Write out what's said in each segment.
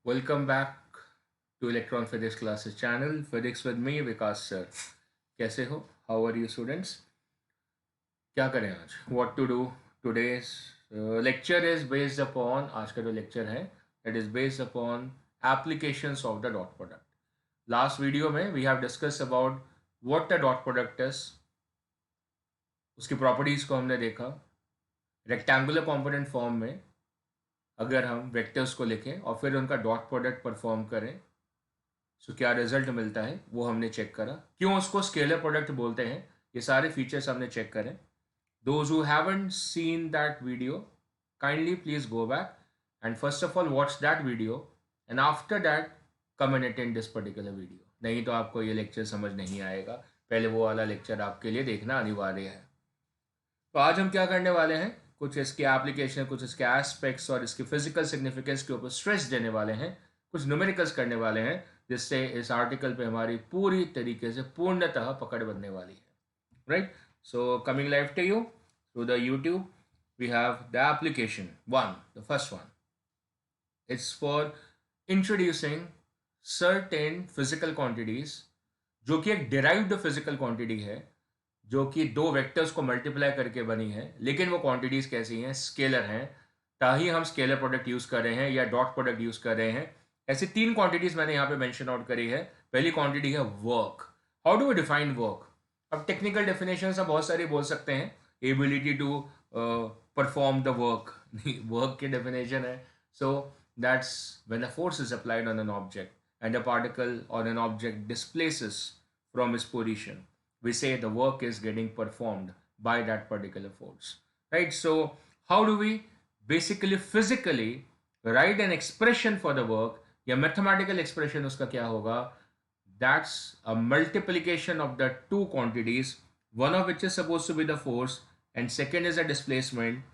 Welcome back to Electron Physics Classes channel. Physics with me, Vikas sir. कैसे हो? How are you students? क्या करें आज? What to do? Today's lecture is based upon आज का जो lecture है that is based upon applications of the dot product. Last video में we have discussed about what a dot product is. उसकी properties को हमने देखा. Rectangular component form में अगर हम वेक्टर्स को लिखें और फिर उनका डॉट प्रोडक्ट परफॉर्म करें सो क्या रिजल्ट मिलता है वो हमने चेक करा. क्यों उसको स्केलर प्रोडक्ट बोलते हैं ये सारे फीचर्स हमने चेक करें. Those who haven't seen that video kindly please go back and first of all watch that video and after that come and attend this particular video. नहीं तो आपको ये लेक्चर समझ नहीं आएगा. पहले वो वाला लेक्चर आपके लिए देखना अनिवार्य है. तो आज हम क्या करने वाले हैं, कुछ इसके एप्लीकेशन, कुछ इसके एस्पेक्ट्स और इसकी फिजिकल सिग्निफिकेंस के ऊपर स्ट्रेस देने वाले हैं, कुछ न्यूमेरिकल्स करने वाले हैं जिससे इस आर्टिकल पे हमारी पूरी तरीके से पूर्णतः पकड़ बनने वाली है. Right. So coming live to you through the YouTube we have the application one. The first one it's for introducing certain physical quantities जो कि एक डिराइव्ड फिजिकल क्वांटिटी है जो कि दो वेक्टर्स को मल्टीप्लाई करके बनी है, लेकिन वो क्वांटिटीज कैसी हैं, स्केलर हैं. ताही हम स्केलर प्रोडक्ट यूज कर रहे हैं या डॉट प्रोडक्ट यूज कर रहे हैं. ऐसी तीन क्वांटिटीज मैंने यहाँ पे मेंशन आउट करी है. पहली क्वांटिटी है work. How do we define work? अब टेक्निकल डेफिनेशन आप बहुत सारी बोल सकते हैं. Ability to perform the work work की डेफिनेशन है. So that's when a force is applied on an object and a particle or an object displaces from its position, we say the work is getting performed by that particular force. Right. So how do we basically physically write an expression for the work? या mathematical expression उसका क्या होगा? That's a multiplication of the two quantities, one of which is supposed to be the force and second is a displacement.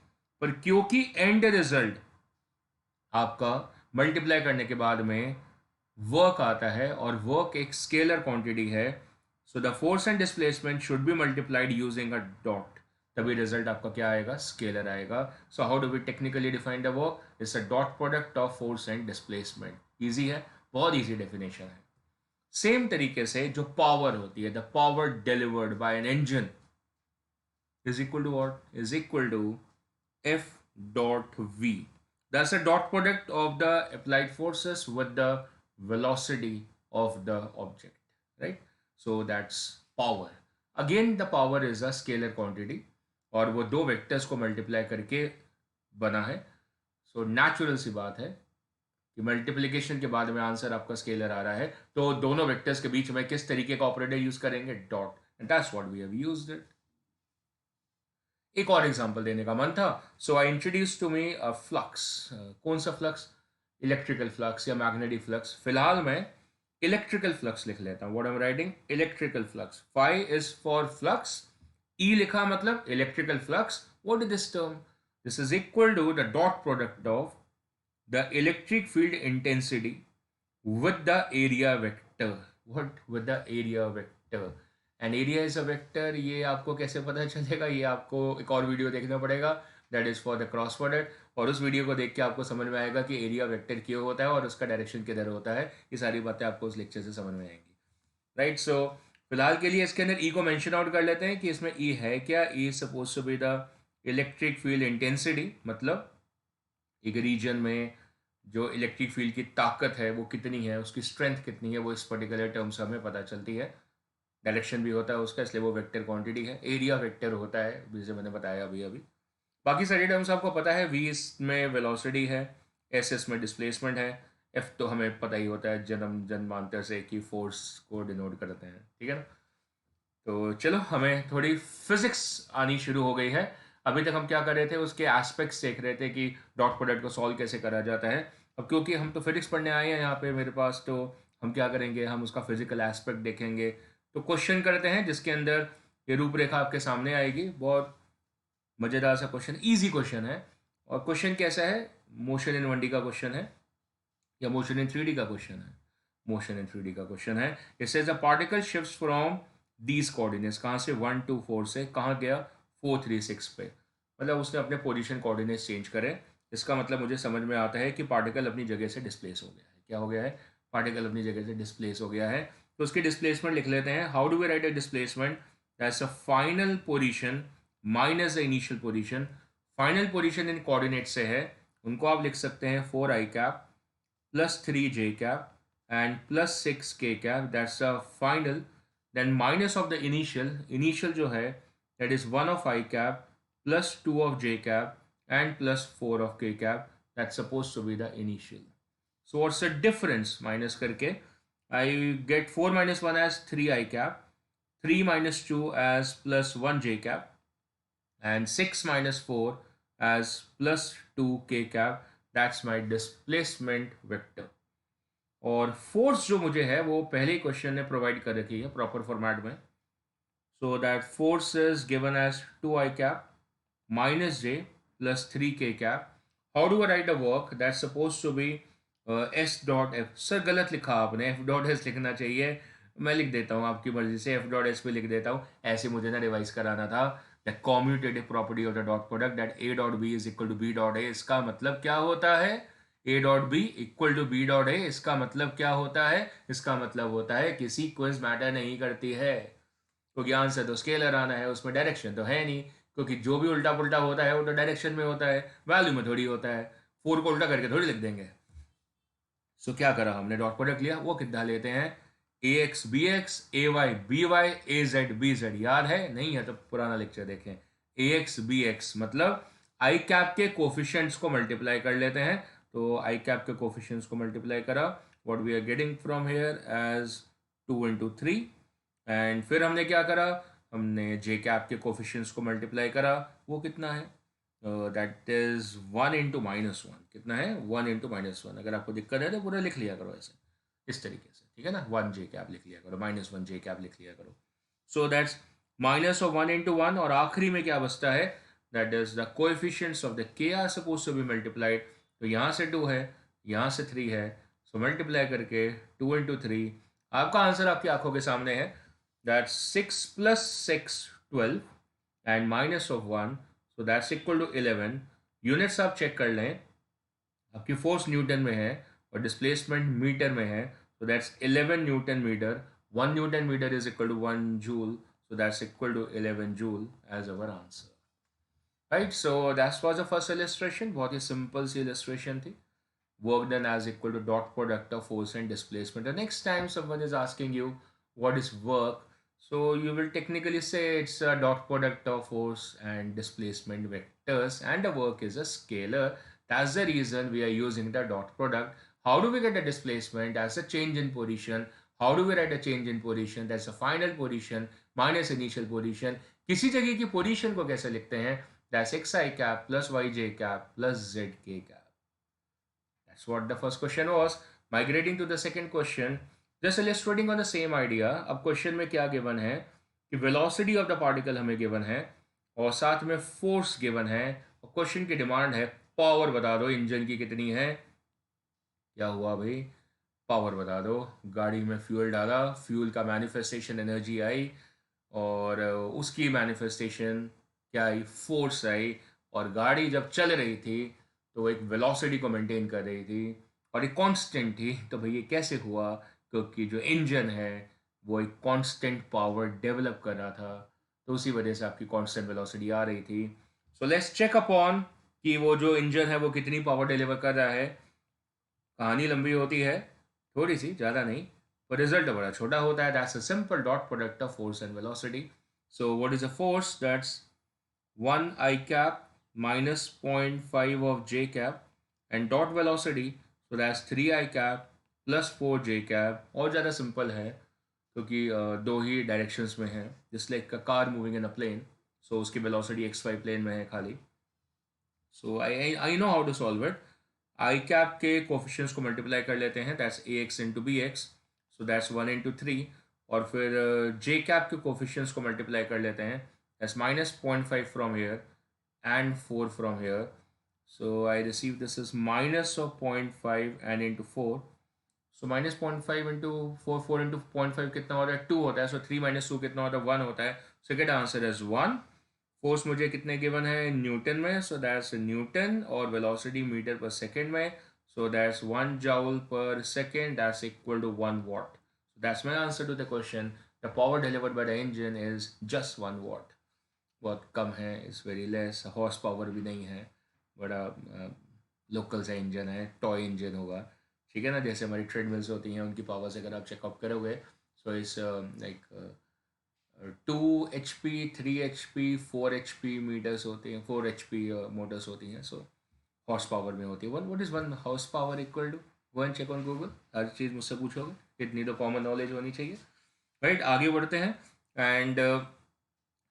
पर क्योंकि end result आपका multiply करने के बाद में वर्क आता है और वर्क एक स्केलर क्वांटिटी है, so the force and displacement should be multiplied using a dot. तभी रिजल्ट आपका क्या आएगा? स्केलर आएगा. So how do we technically define the work? It's a dot product of force and displacement. Easy है, बहुत easy definition है. Same तरीके से जो पावर होती है, the power delivered by an engine is equal to what? Is equal to F dot V. That's a dot product of the applied forces with the velocity of the object, right? So that's power. Again the power is a scalar quantity और वो दो vectors को multiply करके बना है. So natural सी बात है कि मल्टीप्लिकेशन के बाद में आंसर आपका स्केलर आ रहा है, तो दोनों वेक्टर्स के बीच में किस तरीके का ऑपरेटर यूज करेंगे? Dot. And that's what we have used it. एक और एग्जांपल देने का मन था. So I introduce to me a flux. कौन सा फ्लक्स? इलेक्ट्रिकल फ्लक्स या मैग्नेटिक फ्लक्स. फिलहाल मैं इलेक्ट्रिकल फ्लक्स लिख लेता हूं. What I am writing? Electrical flux. Phi is for flux. E लिखा मतलब electrical flux. What is this term? This is equal to the dot product of the electric field intensity with the area vector. What? With the area vector. And area is a vector. ये आपको कैसे पता चलेगा? ये आपको एक और video देखना पड़ेगा, that is for the cross product. और उस वीडियो को देख के आपको समझ में आएगा कि एरिया वेक्टर क्यों होता है और उसका डायरेक्शन किधर होता है. ये सारी बातें आपको उस लेक्चर से समझ में आएंगी. राइट. सो फिलहाल के लिए इसके अंदर ई को मेंशन आउट कर लेते हैं कि इसमें ई है क्या. E is suppose to be the electric field intensity, मतलब एक रीजन में जो इलेक्ट्रिक फील्ड की ताकत है वो कितनी है, उसकी स्ट्रेंथ कितनी है, वो इस पर्टिकुलर टर्म से हमें पता चलती है. डायरेक्शन भी होता है उसका, इसलिए वो वेक्टर क्वांटिटी है. एरिया वेक्टर होता है जैसे मैंने बताया अभी अभी. बाकी सारे टर्म्स आपको पता है. वी इसमें वेलोसिटी है, एस इसमें डिस्प्लेसमेंट है, एफ तो हमें पता ही होता है जन्मांतर से कि फोर्स को डिनोट करते हैं. ठीक है ना. तो चलो हमें थोड़ी फिजिक्स आनी शुरू हो गई है. अभी तक हम क्या कर रहे थे, उसके एस्पेक्ट्स देख रहे थे कि डॉट प्रोडक्ट को सॉल्व कैसे करा जाता है. अब क्योंकि हम तो फिजिक्स पढ़ने आए हैं यहाँ पे मेरे पास, तो हम क्या करेंगे, हम उसका फिजिकल एस्पेक्ट देखेंगे. तो क्वेश्चन करते हैं जिसके अंदर ये रूपरेखा आपके सामने आएगी. बहुत मज़ेदार सा क्वेश्चन, ईजी क्वेश्चन है. और क्वेश्चन कैसा है? मोशन इन 1D का क्वेश्चन है या मोशन इन 3D का क्वेश्चन है? मोशन इन 3D का क्वेश्चन है. It says a particle shifts from these coordinates. कहाँ से? 1 2 4 से कहाँ गया? 4 3 6 पे. मतलब उसने अपने पोजीशन कोऑर्डिनेट्स चेंज करे. इसका मतलब मुझे समझ में आता है कि पार्टिकल अपनी जगह से डिस्प्लेस हो गया है. क्या हो गया है, पार्टिकल अपनी जगह से डिस्प्लेस हो गया है। तो उसकी डिस्प्लेसमेंट लिख लेते हैं। How do we write a displacement? That's a final position minus the initial position. Final position in coordinate से है, उनको आप लिख सकते हैं 4i cap plus 3j cap and plus 6k cap, that's a final. Then minus of the initial जो है that is 1 of i cap plus 2 of j cap and plus 4 of k cap, that's supposed to be the initial. So what's the difference? Minus करके I get 4 minus 1 as 3 I cap, 3 minus 2 as plus 1 j cap and 6 minus 4 as plus 2 k cap. That's my displacement vector. और force जो मुझे है वो पहले ही question ने provide कर रखी है प्रॉपर फॉर्मेट में. So that force is given as 2i cap minus j plus 3k cap. How do I write the work? That's supposed to be s dot f. Sir गलत लिखा आपने, f dot s लिखना चाहिए. मैं लिख देता हूँ आपकी मर्जी से, f dot s पे लिख देता हूँ. ऐसे मुझे ना रिवाइज कराना था. The commutative property of the dot product that a dot b is equal to b dot a. इसका मतलब क्या होता है? a dot b equal to b dot a. इसका मतलब क्या होता है? इसका मतलब होता है कि सीक्वेंस मैटर नहीं करती है, क्योंकि आंसर तो स्केलर आना है, उसमें डायरेक्शन तो है नहीं, क्योंकि जो भी उल्टा पुल्टा होता है वो तो डायरेक्शन में होता है, वैल्यू में थोड़ी होता है. 4 को उल्टा करके थोड़ी लिख देंगे. सो क्या करा हमने, डॉट प्रोडक्ट लिया. वो कितना लेते हैं? ए एक्स बी एक्स, ए वाई बी वाई, ए जेड बी जेड. याद है? नहीं है तो पुराना लेक्चर देखें. ए एक्स बी एक्स मतलब आई कैप के कोफिशिएंट्स को मल्टीप्लाई कर लेते हैं. तो आई कैप के कोफिशिएंट्स को मल्टीप्लाई करा. What we are getting from here as 2 into 3. And फिर हमने क्या करा, हमने जे कैप के कोफिशिएंट्स को मल्टीप्लाई करा. वो कितना है? That is 1 into -1. कितना है? 1 into -1. अगर आपको दिक्कत है तो पूरा लिख लिया करो ऐसे, इस तरीके से, ठीक है ना. 1 जे कैप लिख लिया करो, -1 जे कैप लिख लिया करो. So that's minus of 1 into 1. और आखिरी में क्या बचता है? That is the coefficients of the K are suppose to be multiplied. तो यहाँ से 2 है, यहाँ से 3 है. सो मल्टीप्लाई करके 2 into 3. आपका आंसर आपकी आंखों के सामने है. That's 6 plus 6, 12 and minus of 1. So that's equal to 11. Units आप चेक कर लें. आपकी फोर्स न्यूटन में है और डिस्प्लेसमेंट मीटर में है. So that's 11 newton metre. 1 newton metre is equal to 1 joule. So that's equal to 11 joule as our answer. Right? So that was the first illustration. बहुत ही सिंपल सी illustration थी. Work done as equal to dot product of force and displacement. The next time someone is asking you what is work, so you will technically say it's a dot product of force and displacement vectors, and the work is a scalar. That's the reason we are using the dot product. How do we get the displacement? As a change in position. How do we write a change in position? That's a final position minus initial position. किसी जगह की position को कैसे लिखते हैं? That's xi cap plus yj cap plus zk cap. That's what the first question was. Migrating to the second question, just illustrating on the same idea. अब question में क्या गिवन है कि वेलोसिटी ऑफ द पार्टिकल हमें given है और साथ में फोर्स गिवन है, और क्वेश्चन की डिमांड है पावर बता दो इंजन की कितनी है. क्या हुआ भाई? पावर बता दो. गाड़ी में फ्यूल डाला, फ्यूल का मैनिफेस्टेशन एनर्जी आई, और उसकी मैनिफेस्टेशन क्या आई? फोर्स आई. और गाड़ी जब चल रही थी तो वो एक वेलोसिटी को मेंटेन कर रही थी और एक कांस्टेंट थी. तो भाई ये कैसे हुआ? क्योंकि जो इंजन है वो एक कांस्टेंट पावर डेवलप कर रहा था, तो उसी वजह से आपकी कांस्टेंट वेलोसिटी आ रही थी. सो लेट्स चेक अपॉन कि वो जो इंजन है वो कितनी पावर डिलीवर कर रहा है. कहानी लंबी होती है, थोड़ी सी, ज़्यादा नहीं, पर रिजल्ट बड़ा छोटा होता है. That's a simple dot product of force and velocity. So what is a force? That's 1 I cap minus 0.5 of j cap and dot velocity, so that's 3 I cap plus 4 j cap. और ज़्यादा simple है क्योंकि दो ही directions में है, just like a car moving in a plane. So उसकी velocity XY plane में है खाली. So I know how to solve it. I cap के कोफिशिएंट्स को मल्टीप्लाई कर लेते हैं. That's AX into BX. So that's 1 into 3. और फिर जे कैप के कोफिशिएंट्स को मल्टीप्लाई कर लेते हैं. That's minus 0.5 from here and 4 from here. So I receive this is minus of 0.5 and into 4. So minus 0.5 into 4, 4 into 0.5 कितना होता है? 2 होता है. So 3 minus 2 कितना होता है? 1 होता है. Second answer is 1. फोर्स मुझे कितने गिवन है? न्यूटन में. So that's Newton. और वेलोसिटी मीटर पर सेकेंड में. So that's 1 joule per second, that's equal to 1 watt. So that's my answer to the question. The power delivered by the engine is just 1 watt. बहुत कम है, is very less. Horse power भी नहीं है, बड़ा local सा engine है, toy engine होगा, ठीक है ना. जैसे हमारी ट्रेडमिल्स होती हैं, उनकी पावर से अगर आप चेकअप करोगे, so is like 2 HP, 3 HP, 4 HP metres होती हैं, 4 HP मोटर्स होती हैं. सो हॉर्स पावर में होती है. What is 1 horse power equal to? One check on Google. हर चीज़ मुझसे पूछोगे, इतनी तो कॉमन नॉलेज होनी चाहिए, राइट. आगे बढ़ते हैं एंड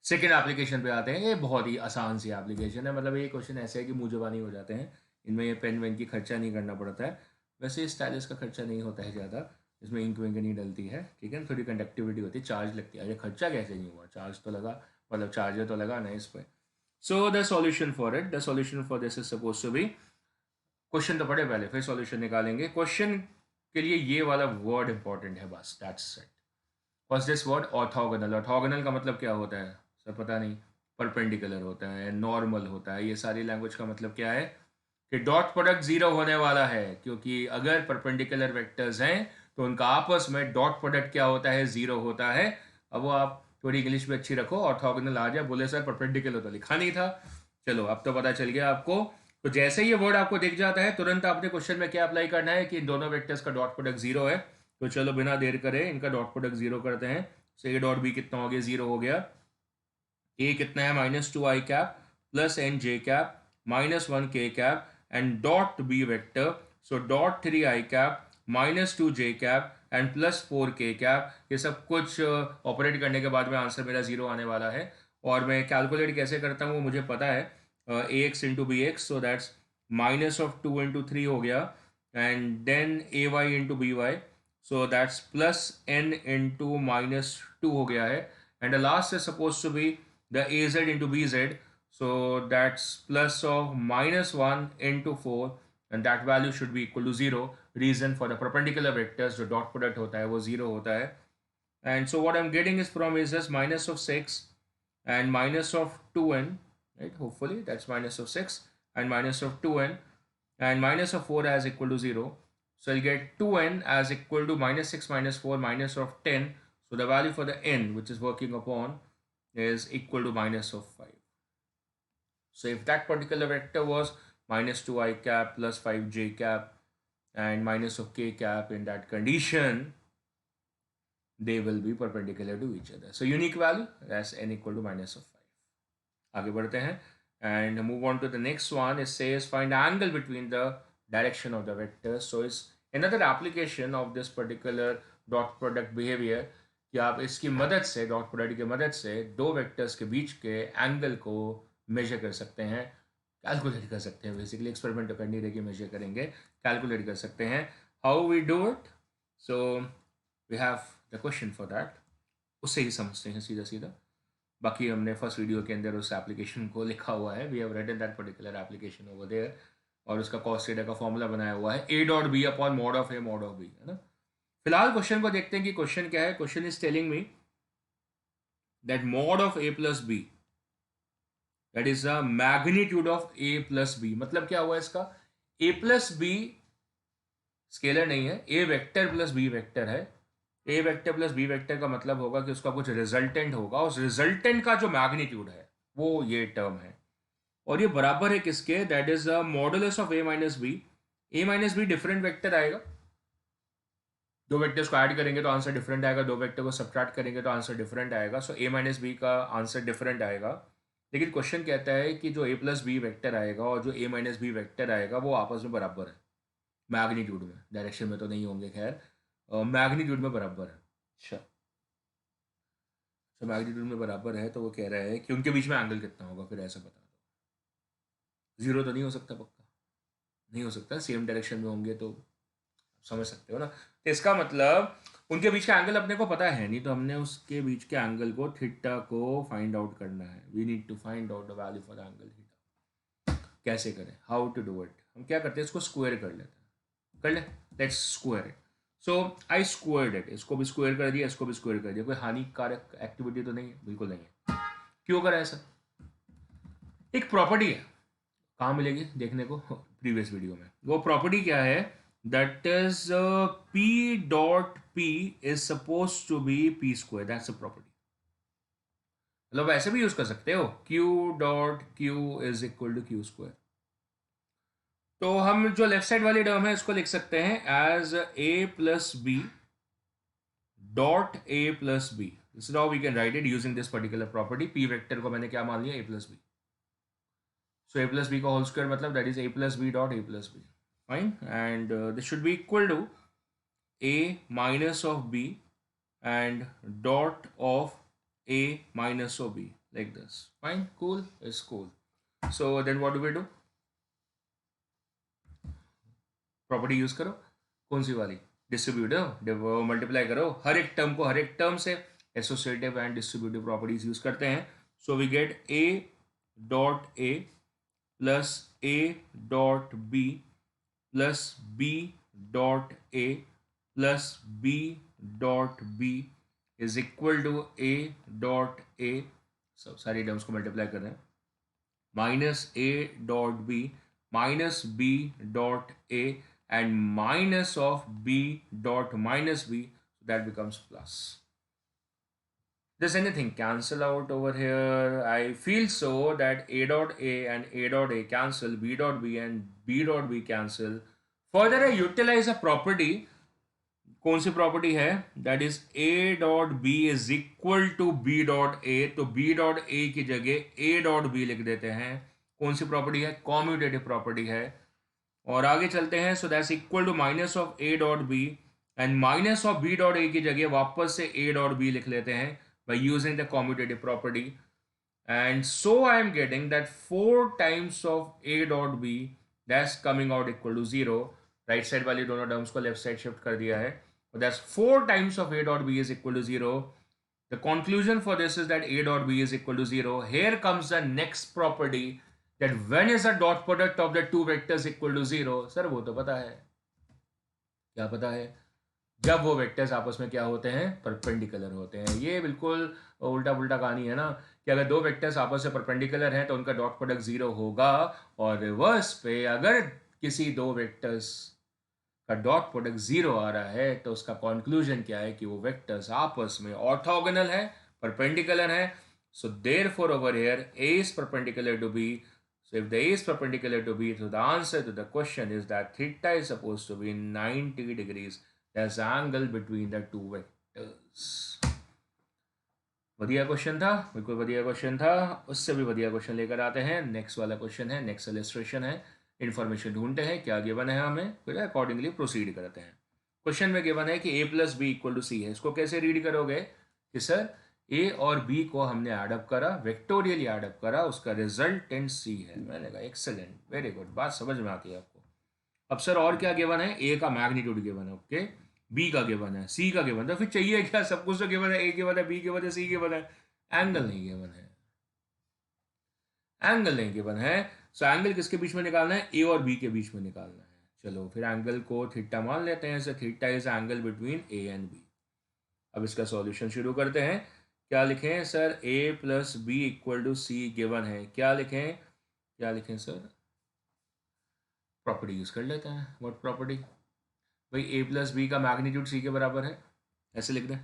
सेकेंड एप्लीकेशन पे आते हैं. ये बहुत ही आसान सी एप्लीकेशन है, मतलब ये क्वेश्चन ऐसे है कि मुँह ज़बानी हो जाते हैं. इनमें ये पेन वेन की खर्चा नहीं करना पड़ता है. वैसे स्टाइलिस का खर्चा नहीं होता है ज़्यादा, इसमें इंक विंक नहीं डलती है, ठीक है. थोड़ी कंडक्टिविटी होती है, चार्ज लगती है. अरे खर्चा कैसे नहीं हुआ, चार्ज तो लगा, मतलब चार्जर तो लगा ना इस पर. So the solution for it, the solution for this is suppose to be, question तो पढ़े पहले फिर सॉल्यूशन निकालेंगे. क्वेश्चन के लिए ये वाला वर्ड इंपॉर्टेंट है बस, that's it. First this word orthogonal. Orthogonal का मतलब क्या होता है, सब पता नहीं. परपेंडिकुलर होता है, नॉर्मल होता है. ये सारी लैंग्वेज का मतलब क्या है कि डॉट प्रोडक्ट जीरो होने वाला है, क्योंकि अगर परपेंडिकुलर वेक्टर्स हैं तो उनका आपस में डॉट प्रोडक्ट क्या होता है, जीरो होता है. अब वो आप थोड़ी इंग्लिश में अच्छी रखो, ऑर्थोगोनल आ जाए, बोले सर परपेंडिकुलर तो लिखा नहीं था. चलो अब तो पता चल गया आपको. तो जैसे ये वर्ड आपको दिख जाता है, तुरंत आपने क्वेश्चन में क्या अप्लाई करना है कि इन दोनों वेक्टर्स का डॉट प्रोडक्ट जीरो है. तो चलो बिना देर करे इनका डॉट प्रोडक्ट जीरो करते हैं. सो ए डॉट बी कितना हो गया, जीरो हो गया. ए कितना है, -2i cap plus n j cap -1k cap and dot b vector. So dot 3i cap -2j cap and +4k cap. ये सब कुछ ऑपरेट करने के बाद में आंसर मेरा जीरो आने वाला है. और मैं कैलकुलेट कैसे करता हूँ वो मुझे पता है, ax into b x. So that's -2 into 3 हो गया and then ay into b Y. So that's +n into -2 हो गया है. And the last is suppose to be the az into bz. So that's plus of -1 into 4 and that value should be equal to 0. Reason for the perpendicular vectors जो dot product होता है वो 0 होता है. And so what I'm getting is from is just minus of 6 and minus of 2n, right? Hopefully that's minus of 6 and minus of 2n and minus of 4 as equal to 0. So I'll get 2n as equal to -6 -4 minus of 10. So the value for the n which is working upon is equal to -5. So if that particular vector was -2i cap plus 5j cap and -k cap, in that condition they will be perpendicular to each other. So unique value, that's n equal to -5. आगे बढ़ते हैं and move on to the next one. It says find angle between the direction of the vectors. So it's another application of this particular dot product behavior कि आप इसकी मदद से, dot product की मदद से दो वेक्टर्स के बीच के एंगल को मेजर कर सकते हैं, कैलकुलेट कर सकते हैं. बेसिकली एक्सपेरिमेंट तो करनी रहेगी, मेजर करेंगे, कैलकुलेट कर सकते हैं. How we do it? So we have the question for that. उससे ही समझते हैं सीधा सीधा. बाकी हमने फर्स्ट वीडियो के अंदर उस एप्लीकेशन को लिखा हुआ है. We have written that particular application over there और उसका कॉस थीटा का फॉर्मूला बनाया हुआ है, a dot B upon mod of a mod of b, है ना. फिलहाल क्वेश्चन को देखते हैं कि क्वेश्चन क्या है. Question is telling me that mod of a plus b, that is the magnitude of a plus b. मतलब क्या हुआ इसका, a प्लस बी स्केलर नहीं है, a vector plus b vector है. a vector plus b vector का मतलब होगा कि उसका कुछ रिजल्टेंट होगा, उस रिजल्टेंट का जो मैग्नीट्यूड है वो ये टर्म है. और ये बराबर है किसके, that is the modulus of a minus b. a minus b different vector आएगा, दो वेक्टर्स को ऐड करेंगे तो आंसर डिफरेंट आएगा, दो वेक्टर को सब्ट्रैक्ट करेंगे तो आंसर डिफरेंट आएगा. सो a माइनस बी का आंसर डिफरेंट आएगा. लेकिन क्वेश्चन कहता है कि जो a प्लस बी वेक्टर आएगा और जो a माइनस बी वेक्टर आएगा वो आपस में बराबर है मैग्नीट्यूड में. डायरेक्शन में तो नहीं होंगे, खैर मैग्नीट्यूड में बराबर है. अच्छा, तो मैग्नीट्यूड में बराबर है तो वो कह रहा है कि उनके बीच में एंगल कितना होगा. फिर ऐसा बता दो, जीरो तो नहीं हो सकता, पक्का नहीं हो सकता. सेम डायरेक्शन में होंगे तो समझ सकते हो ना. तो इसका मतलब उनके बीच का एंगल अपने को पता है नहीं, तो हमने उसके बीच के एंगल को, थीटा को फाइंड आउट करना है. We need to find out the value for the angle theta. कैसे करें, हाउ टू डू इट? हम क्या करते हैं, इसको स्क्वायर कर लेते हैं. कर ले, let's square it. So I squared it. इसको भी स्क्वायर कर दिया, इसको भी स्क्वायर कर दिया. कोई हानिकारक एक्टिविटी तो नहीं है, बिल्कुल नहीं है. क्यों करा ऐसा? एक प्रॉपर्टी है, कहाँ मिलेगी देखने को, प्रीवियस वीडियो में। वो प्रॉपर्टी क्या है? That is p dot p is suppose to be p square, that's a property. मतलब ऐसे भी यूज कर सकते हो, q dot q is equal to q square. तो हम जो लेफ्ट साइड वाली टर्म है इसको लिख सकते हैं as a plus b dot A plus b. This is how we can write it using this particular property. P vector को मैंने क्या मान लिया? A plus b. So a plus b का होल स्क्वायर मतलब that is a plus b dot A plus b. Fine, and this should be equal to a minus of b and dot of a minus of b, like this. Fine, cool, it's cool. So then what do we do? Property use करो। कौन सी वाली? Distributive. Multiply करो हर एक term को, हर एक term से associative and distributive properties use करते हैं। So we get a dot a plus a dot b plus b dot a plus b dot b is equal to a dot a, सब सारी terms को multiply कर रहे हैं, minus a dot b minus b dot a and minus of b dot minus b, that becomes plus. Does anything cancel out over here? I feel so that a dot a and a dot a cancel, b dot b and b dot b cancel. Further I utilize a property. कौन सी property है? That is A dot B is equal to b dot a. तो b dot a की जगह ए dot B लिख देते हैं। कौन सी प्रॉपर्टी है? कॉम्यूटेटिव प्रॉपर्टी है। और आगे चलते हैं। So that's equal to minus of A dot B and minus of b dot a की जगह वापस से ए डॉट बी लिख लेते हैं by using the commutative property. And so I am getting that 4 times of A dot B that's coming out equal to 0। Right side वाली दोनों terms को लेफ्ट साइड शिफ्ट कर दिया है। That's 4 times of a dot b is equal to 0. The conclusion for this is that a dot b is equal to 0. Here comes the next property that when is the dot product of the two vectors equal to 0? Sir वो तो पता है। क्या पता है? जब वो vectors आपस में क्या होते हैं? परपेंडिकुलर होते हैं। ये बिल्कुल उल्टा पुल्टा कहानी है ना, कि अगर दो वेक्टर्स आपस में परपेंडिकुलर हैं तो उनका डॉट प्रोडक्ट 0 होगा, और रिवर्स पे अगर किसी दो वेक्टर्स का डॉट प्रोडक्ट 0 आ रहा है तो उसका कंक्लूजन क्या है? कि वो वेक्टर्स आपस में ऑर्थोगोनल है, परपेंडिकुलर है। So therefore over here a is perpendicular to b. So if the a is perpendicular to b, so the answer to the question is that theta is supposed to be 90 degrees. That's the angle between the two vectors. बढ़िया question था, बिल्कुल बढ़िया question था। उससे भी बढ़िया question लेकर आते हैं। नेक्स्ट वाला क्वेश्चन है, नेक्स्ट इलस्ट्रेशन है। इन्फॉर्मेशन ढूंढते हैं क्या गिवन है हमें, फिर अकॉर्डिंगली प्रोसीड करते हैं। क्वेश्चन में गिवन है कि a plus B equal to C है। इसको कैसे रीड करोगे? कि सर a और b को हमने एडअप करा, वेक्टोरियली एडअप करा, उसका रिजल्टेंट c है। मैंने कहा एक्सेलेंट, वेरी गुड, बात समझ में आती है आपको। अब सर और क्या गिवन है? a का मैग्नीट्यूड गिवन है, ओके, b का गिवन है, c का गिवन है, फिर चाहिए क्या? सब कुछ तो गिवन है, a गिवन है, b गिवन है, c गिवन है, एंगल नहीं गिवन है। एंगल नहीं गिवन है। सो एंगल किसके बीच में निकालना है? ए और बी के बीच में निकालना है। चलो फिर एंगल को थीटा मान लेते हैं। So theta is angle between a and b. अब इसका सॉल्यूशन शुरू करते हैं। क्या लिखें sir? A plus B equal to c given है। क्या लिखें? क्या लिखें सर? प्रॉपर्टी यूज कर लेते हैं। What property? भाई ए प्लस बी का मैग्नीट्यूड सी के बराबर है, ऐसे लिख दें।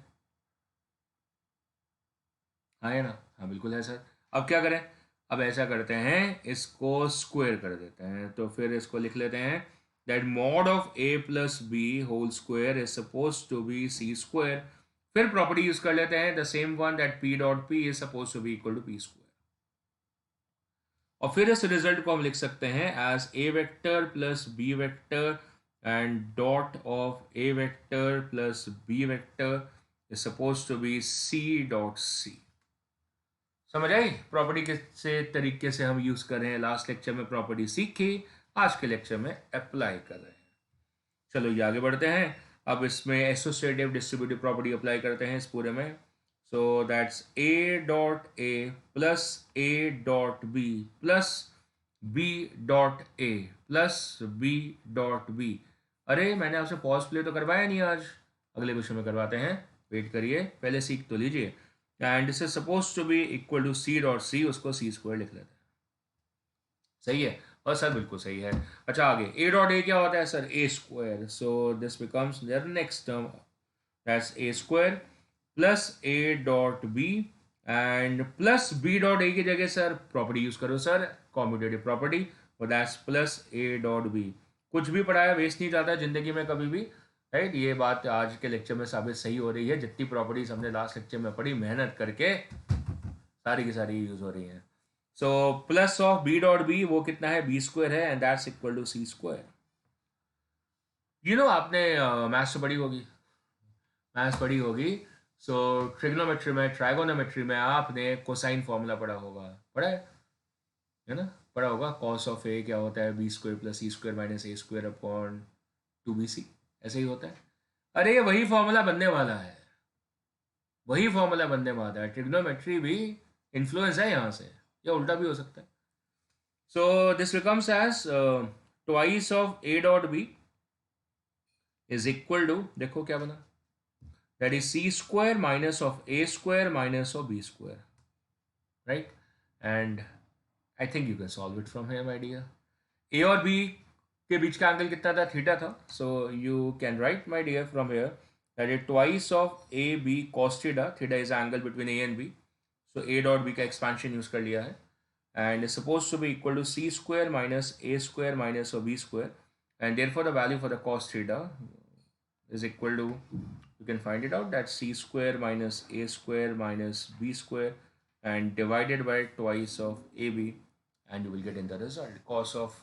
हाँ है ना? हाँ बिल्कुल है सर। अब क्या करें? अब ऐसा करते हैं, इसको स्क्वायर कर देते हैं। तो फिर इसको लिख लेते हैं that mod of a plus b whole square is suppose to be c square. फिर प्रॉपर्टी यूज कर लेते हैं the same one that p dot p is suppose to be equal to p square. और फिर इस result को हम लिख सकते हैं as a vector plus b vector and dot of a vector plus b vector is suppose to be c dot c. समझ आई property किस तरीके से हम यूज कर रहे हैं? लास्ट लेक्चर में प्रॉपर्टी सीखी, आज के लेक्चर में अप्लाई कर रहे हैं। चलो ये आगे बढ़ते हैं। अब इसमें एसोसिएटिव डिस्ट्रीब्यूटिव प्रॉपर्टी अप्लाई करते हैं इस पूरे में। So that's A dot A plus A dot b plus b dot A plus b dot b. अरे मैंने आपसे पॉज प्ले तो करवाया नहीं आज, अगले क्वेश्चन में करवाते हैं, वेट करिए, पहले सीख तो लीजिए। And this is suppose to be equal to c dot c, उसको सी स्क्वायर लिख लेते हैं। सही है। और सर बिल्कुल सही है। अच्छा आगे ए डॉट ए क्या होता है sir, a square, so this becomes their next term, that's a square plus A dot B, and plus b dot a की जगह सर प्रॉपर्टी यूज करो सर, कॉम्यूटेटिव प्रॉपर्टी, और that's plus A dot b. कुछ भी पढ़ाया waste नहीं जाता जिंदगी में कभी भी, राइट। ये बात आज के लेक्चर में साबित सही हो रही है, जितनी प्रॉपर्टीज हमने लास्ट लेक्चर में पढ़ी मेहनत करके सारी की सारी यूज हो रही हैं। So plus of b dot B वो कितना है, बी स्क्वायर है, and that's equal to c square. आपने मैथ्स पढ़ी होगी, मैथ्स पढ़ी होगी। सो ट्रिग्नोमेट्री में, ट्राइगोनोमेट्री में आपने कोसाइन फॉर्मूला पढ़ा होगा, पढ़ा है ना, पढ़ा होगा। कॉस ऑफ ए क्या होता है, बी स्क्वायर प्लस सी स्क्वायर माइनस ए स्क्वायर अपॉन 2bc, ऐसे ही होता है। अरे ये वही फॉर्मूला बनने वाला है, वही फॉर्मूला बनने वाला है। ट्रिग्नोमेट्री भी इन्फ्लुएंस है यहाँ से, या उल्टा भी हो सकता है। So this becomes as twice of A dot B is equal to, देखो क्या बना, that is C square minus of A square minus of B square, right. And I think you can solve it from here my dear. A और B के बीच का angle कितना था, theta था। So you can write my dear from here that is twice of A B cos theta, theta is angle between a and b, so a dot b का expansion use कर लिया है, and is supposed to be equal to c square minus a square minus of b square, and therefore the value for the cos theta is equal to, you can find it out, that c square minus a square minus b square and divided by twice of ab, and you will get in the result cos of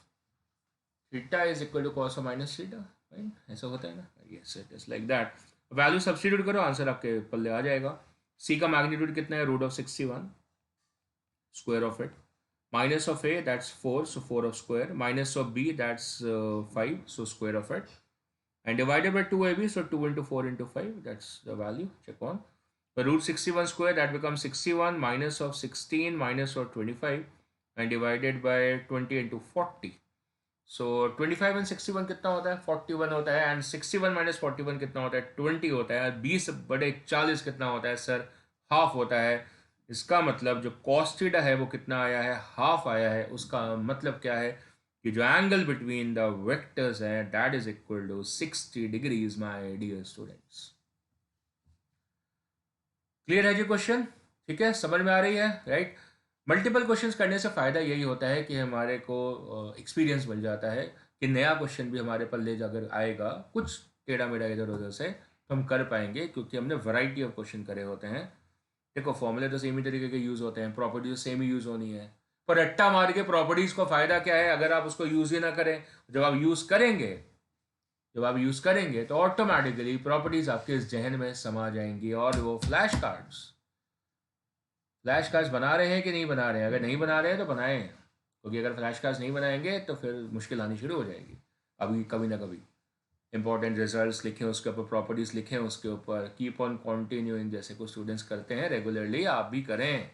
theta is equal to cos of minus theta, right? ऐसा होता है ना, yes it is like that। Value substitute करो, answer आपके पल्ले आ जाएगा। c का मैग्नीट्यूड कितना है, root of 61, square of it, minus of a, that's 4, so 4 of square, minus of b, that's 5, so square of it, and divided by 2ab, so 2 into 4 into 5, that's the value, check on. The root 61 square, that becomes 61 minus of 16 minus of 25 and divided by 20 into 40. So 25 and 61 कितना होता है, 41 होता है, and 61 minus 41 कितना होता है, 20 होता है, 20 बटे 40 कितना होता है सर, हाफ होता है। इसका मतलब जो कॉस थीटा है वो कितना आया है, हाफ आया है। उसका मतलब क्या है कि जो एंगल बिटवीन द वेक्टर्स है that is equal to 60 degrees my dear students. Clear है जी क्वेश्चन, ठीक है, समझ में आ रही है, राइट। मल्टीपल क्वेश्चंस करने से फ़ायदा यही होता है कि हमारे को एक्सपीरियंस मिल जाता है कि नया क्वेश्चन भी हमारे पल्ले अगर आएगा कुछ टेढ़ा मेढ़ा इधर उधर से तो हम कर पाएंगे, क्योंकि हमने वैरायटी ऑफ क्वेश्चन करे होते हैं। देखो फॉर्मूले तो सेम ही तरीके के यूज़ होते हैं, प्रॉपर्टीज सेम ही यूज़ होनी है, पर रट्टा मार के प्रॉपर्टीज़ को फ़ायदा क्या है अगर आप उसको यूज़ ही ना करें। जब आप यूज़ करेंगे, जब आप यूज़ करेंगे तो ऑटोमेटिकली प्रॉपर्टीज़ आपके इस जहन में समा जाएंगी। और वो फ्लैश कार्ड्स बना रहे हैं कि नहीं बना रहे हैं, अगर नहीं बना रहे हैं तो बनाएं, क्योंकि अगर फ्लैश कार्ड्स नहीं बनाएंगे तो फिर मुश्किल आनी शुरू हो जाएगी। अभी कभी ना कभी इंपॉर्टेंट रिजल्ट्स लिखें, उसके ऊपर प्रॉपर्टीज़ लिखें, उसके ऊपर कीप ऑन कॉन्टिन्यूइंग, जैसे कुछ स्टूडेंट्स करते हैं रेगुलरली, आप भी करें।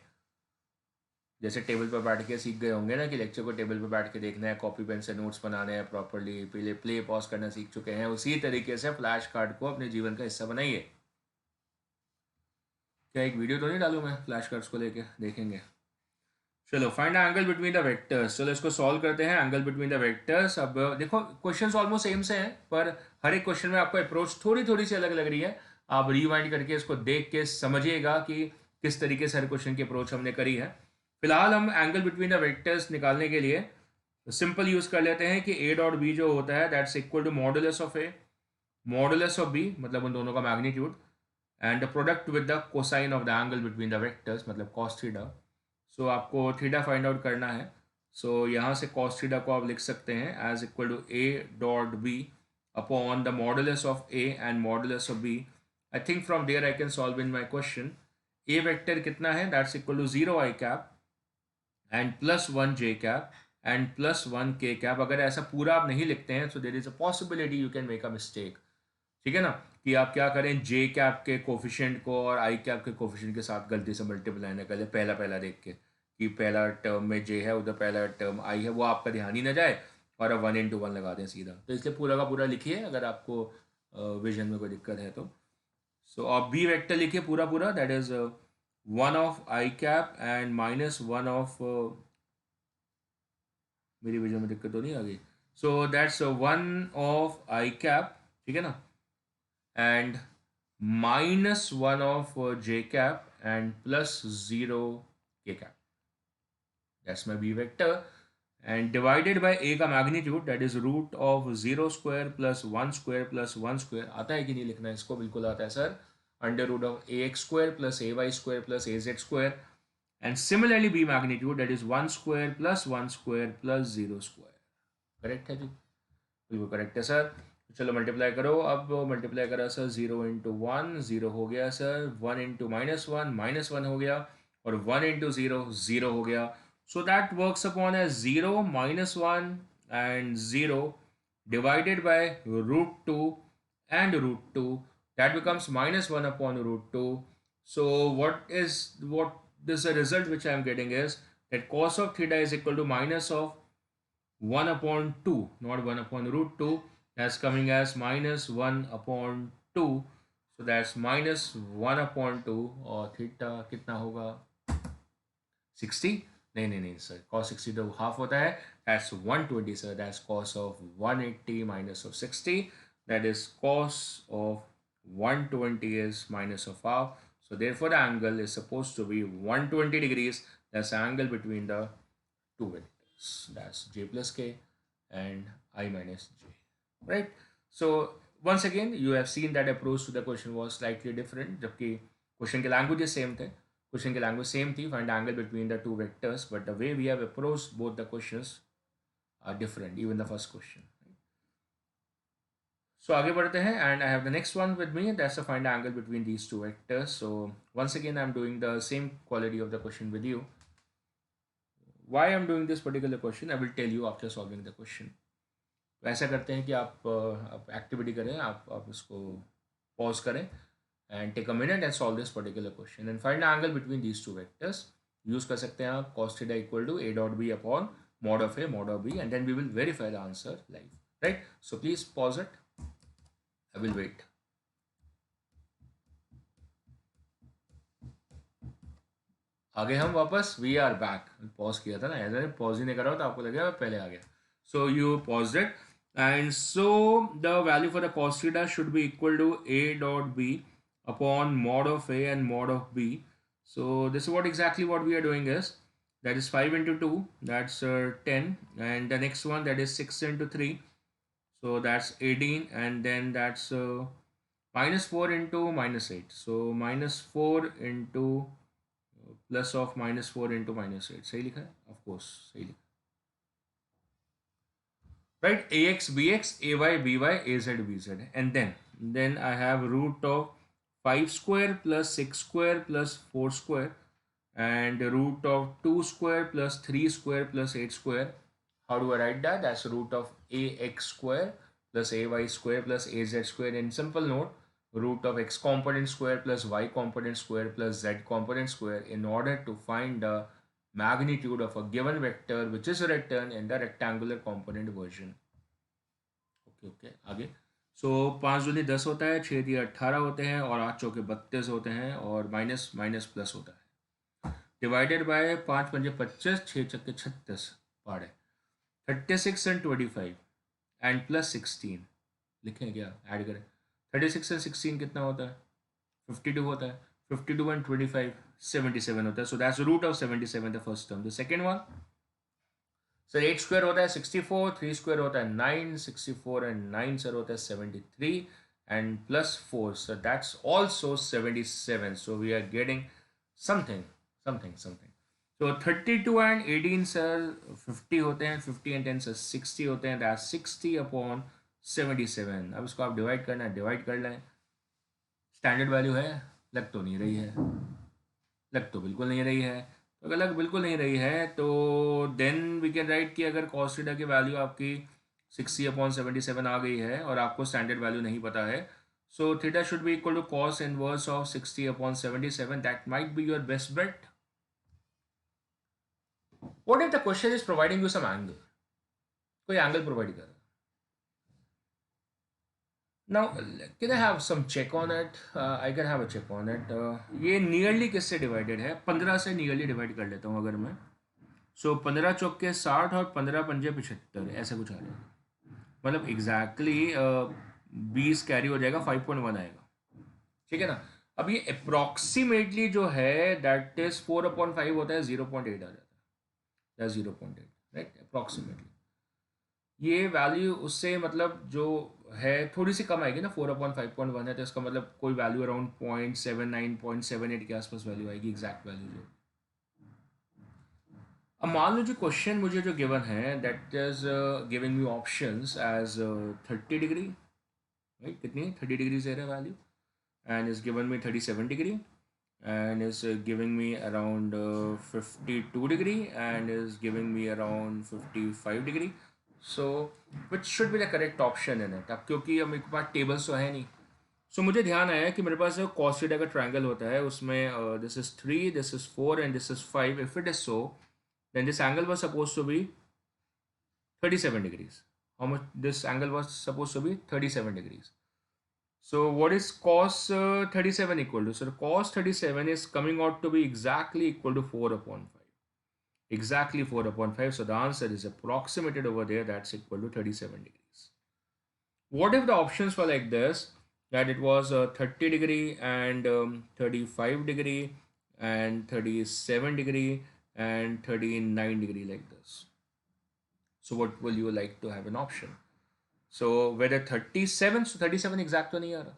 जैसे टेबल पर बैठ के सीख गए होंगे ना कि लेक्चर को टेबल पर बैठ के देखना है, कॉपी पेन से नोट्स बनाने हैं प्रॉपर्ली, प्ले पॉज करना सीख चुके हैं, उसी तरीके से फ्लैश कार्ड को अपने जीवन का हिस्सा बनाइए। क्या एक वीडियो तो नहीं डालूँ मैं फ्लैश कार्ड्स को लेके, देखेंगे। चलो find angle between the vectors, चलो इसको सॉल्व करते हैं, एंगल बिटवीन द वेक्टर्स। अब देखो क्वेश्चंस ऑलमोस्ट सेम से हैं, पर हर एक क्वेश्चन में आपको अप्रोच थोड़ी थोड़ी सी अलग लग रही है। आप रिवाइंड करके इसको देख के समझिएगा कि किस तरीके से हर क्वेश्चन की अप्रोच हमने करी है। फिलहाल हम एंगल बिटवीन द वेक्टर्स निकालने के लिए सिंपल यूज कर लेते हैं कि ए डॉट बी जो होता है that's equal to modulus of a modulus of b, मतलब उन दोनों का magnitude, and the product with the cosine of the angle between the vectors, मतलब कॉस थीटा। सो आपको थीटा फाइंड आउट करना है। सो यहाँ से कॉस थीटा को आप लिख सकते हैं as equal to A dot B upon the modulus of a and modulus of b. I think from there I can solve in my question. A vector कितना है, that's equal to 0 i cap and +1 j cap and +1 k cap. अगर ऐसा पूरा आप नहीं लिखते हैं तो there is a possibility you can make a mistake, ठीक है ना, कि आप क्या करें, जे कैप के कोफिशिएंट को और आई कैप के कोफिशिएंट के साथ गलती से मल्टीप्लाई न करें पहला पहला देख के, कि पहला टर्म में जे है उधर पहला टर्म आई है, वो आपका ध्यान ही ना जाए और आप 1 into 1 लगा दें सीधा। तो इसलिए पूरा का पूरा लिखिए अगर आपको विजन में कोई दिक्कत है तो। सो आप बी वेक्टर लिखिए पूरा पूरा, that is 1 of I cap and -1 of मेरी विजन में दिक्कत तो नहीं आ गई? So that's 1 of i cap, ठीक है ना, and -1 of j cap and +0 k cap, that's my b vector, and divided by a का magnitude, that is root of 0 square plus 1 square plus 1 square. आता है कि नहीं लिखना इसको? बिल्कुल आता है sir. Under root of a x square plus a y square plus a z square, and similarly b magnitude, that is 1 square plus 1 square plus 0 square. Correct है जी? बिल्कुल करेक्ट है सर। तो चलो मल्टीप्लाई करो। अब मल्टीप्लाई करा sir, 0 into 1 0 हो गया सर, 1 इंटू -1 हो गया, और 1 इंटू 0 0 हो गया। So that works upon as 0 -1 and 0 divided by √2 and √2. That becomes -1 upon √2. So what is the result which I am getting is that cos of theta is equal to minus of 1 upon 2, not 1 upon √2. That's coming as -1 upon 2. So that's -1 upon 2, और theta कितना होगा? 60? नहीं sir, cos 60 तो half होता है, that's 120 sir, that's cos of 180 minus of 60, that is cos of 120 is minus of half, so therefore the angle is supposed to be 120 degrees. That's the angle between the two vectors, that's j plus k and I minus j, right? So once again you have seen that approach to the question was slightly different, जबकि question के languages same थे, question की language same थी, find angle between the two vectors, but the way we have approached both the questions are different, even the first question. So आगे बढ़ते हैं, and I have the next one with me, that's the find angle between these two vectors. So once again I am doing the same quality of the question with you. Why I am doing this particular question I will tell you after solving the question. ऐसा करते हैं कि आप activity करें, आप उसको pause करें and take a minute and solve this particular question and find the angle between these two vectors. use कर सकते हैं आप cos theta equal to a dot b upon mod of a mod of b, and then we will verify the answer live, right? So please pause it, I will wait. आगे हम वापस, we are back. Pause किया था ना, ऐसा pause ही नहीं करा तो आपको लगेगा पहले आ गया। So you pause it, and so the value for the cos theta should be equal to a dot b upon mod of a and mod of b. So this is what we are doing is, that is 5 into 2, that's 10, and the next one, that is 6 into 3, so that's 18, and then that's -4 into -8, so -4 into plus of -4 into -8, सही लिखा है? Of course सही लिखा, right? ax bx ay by az bz, and then I have root of 5 square plus 6 square plus 4 square and root of 2 square plus 3 square plus 8 square. How do I write that? That's root of ax square plus ay square plus az square. In simple note, root of x component square plus y component square plus z component square, in order to find the magnitude of a given vector which is written in the rectangular component version. Okay, आगे। सो 5 दूनी 10 होता है, 6 दिया 18 होते हैं, और 8 चौके 32 होते हैं, और माइनस माइनस प्लस होता है, डिवाइडेड बाय 5 पंजे 25, 6 चक्के 36 पाड़े 36 एंड 25 एंड प्लस 16 लिखें क्या? ऐड करें, 36 एंड 16 कितना होता है? 52 होता है, 52 एंड 25 77 होता है, so that's root of 77 the first term. The second one, sir 8 square होता है 64, 3 स्क्वायर होता है 9, 64 एंड 9 सर होता है 73, and plus 4, sir that's also 77, so we are getting something something something. तो 32 एंड 18 सर 50 होते हैं, 50 एंड 10 सर 60 होते हैं, दैट्स 60 अपॉन 77। अब इसको आप डिवाइड करना है, डिवाइड कर लें। स्टैंडर्ड वैल्यू है, लग तो नहीं रही है, लग तो बिल्कुल नहीं रही है, तो अगर लग बिल्कुल नहीं रही है तो देन वी कैन राइट कि अगर cos थीटा की वैल्यू आपकी 60/77 आ गई है और आपको स्टैंडर्ड वैल्यू नहीं पता है, so theta should be equal to cos inverse of 60/77, that might be your best bet. What if the question is providing you some angle, कोई एंगल प्रोवाइड कर रहा है। Now, can I have some check on it? I can have a check on it. ये nearly किससे divided है? 15 से nearly divide कर लेता हूँ अगर मैं, सो 15 चौके 60 और 15 पंजे 75, ऐसा कुछ आ रहा है। मतलब एग्जैक्टली 20 कैरी हो जाएगा, 5.1 आएगा। ठीक है ना। अब ये अप्रॉक्सीमेटली जो है दैट इज 4/5 होता है, 0.8 आ जाता है, 0.8, राइट, अप्रॉक्सीमेटली। ये वैल्यू उससे मतलब जो है थोड़ी सी कम आएगी ना, 4/5.1 है तो इसका मतलब कोई वैल्यू अराउंड 0.79 0.78 के आसपास वैल्यू आएगी, एग्जैक्ट वैल्यू जो। अब मान लो जो क्वेश्चन मुझे जो गिवन है that is giving me options as 30 degree, right, कितनी 30 डिग्री दे रहा है value, and is given me 37 degree, and is giving me around 52 degree, and is giving me around 55 degree. So which should be the correct option in it? अब क्योंकि अब मेरे पास tables तो है नहीं, सो मुझे ध्यान आया कि मेरे पास cos theta का ट्रायंगल होता है, उसमें this is 3, this is 4 and this is 5. If it is so then this angle was supposed to be 37 degrees. How much this angle was supposed to be? 37 degrees. So what is cos 37 equal to? So cos 37 is coming out to be exactly equal to 4/5. Exactly 4/5. So the answer is approximated over there. That's equal to 37 degrees. What if the options were like this? That it was 30 degree and 35 degree and 37 degree and 39 degree like this. So what will you like to have an option? So whether 37, so 37 exact तो नहीं आ रहा,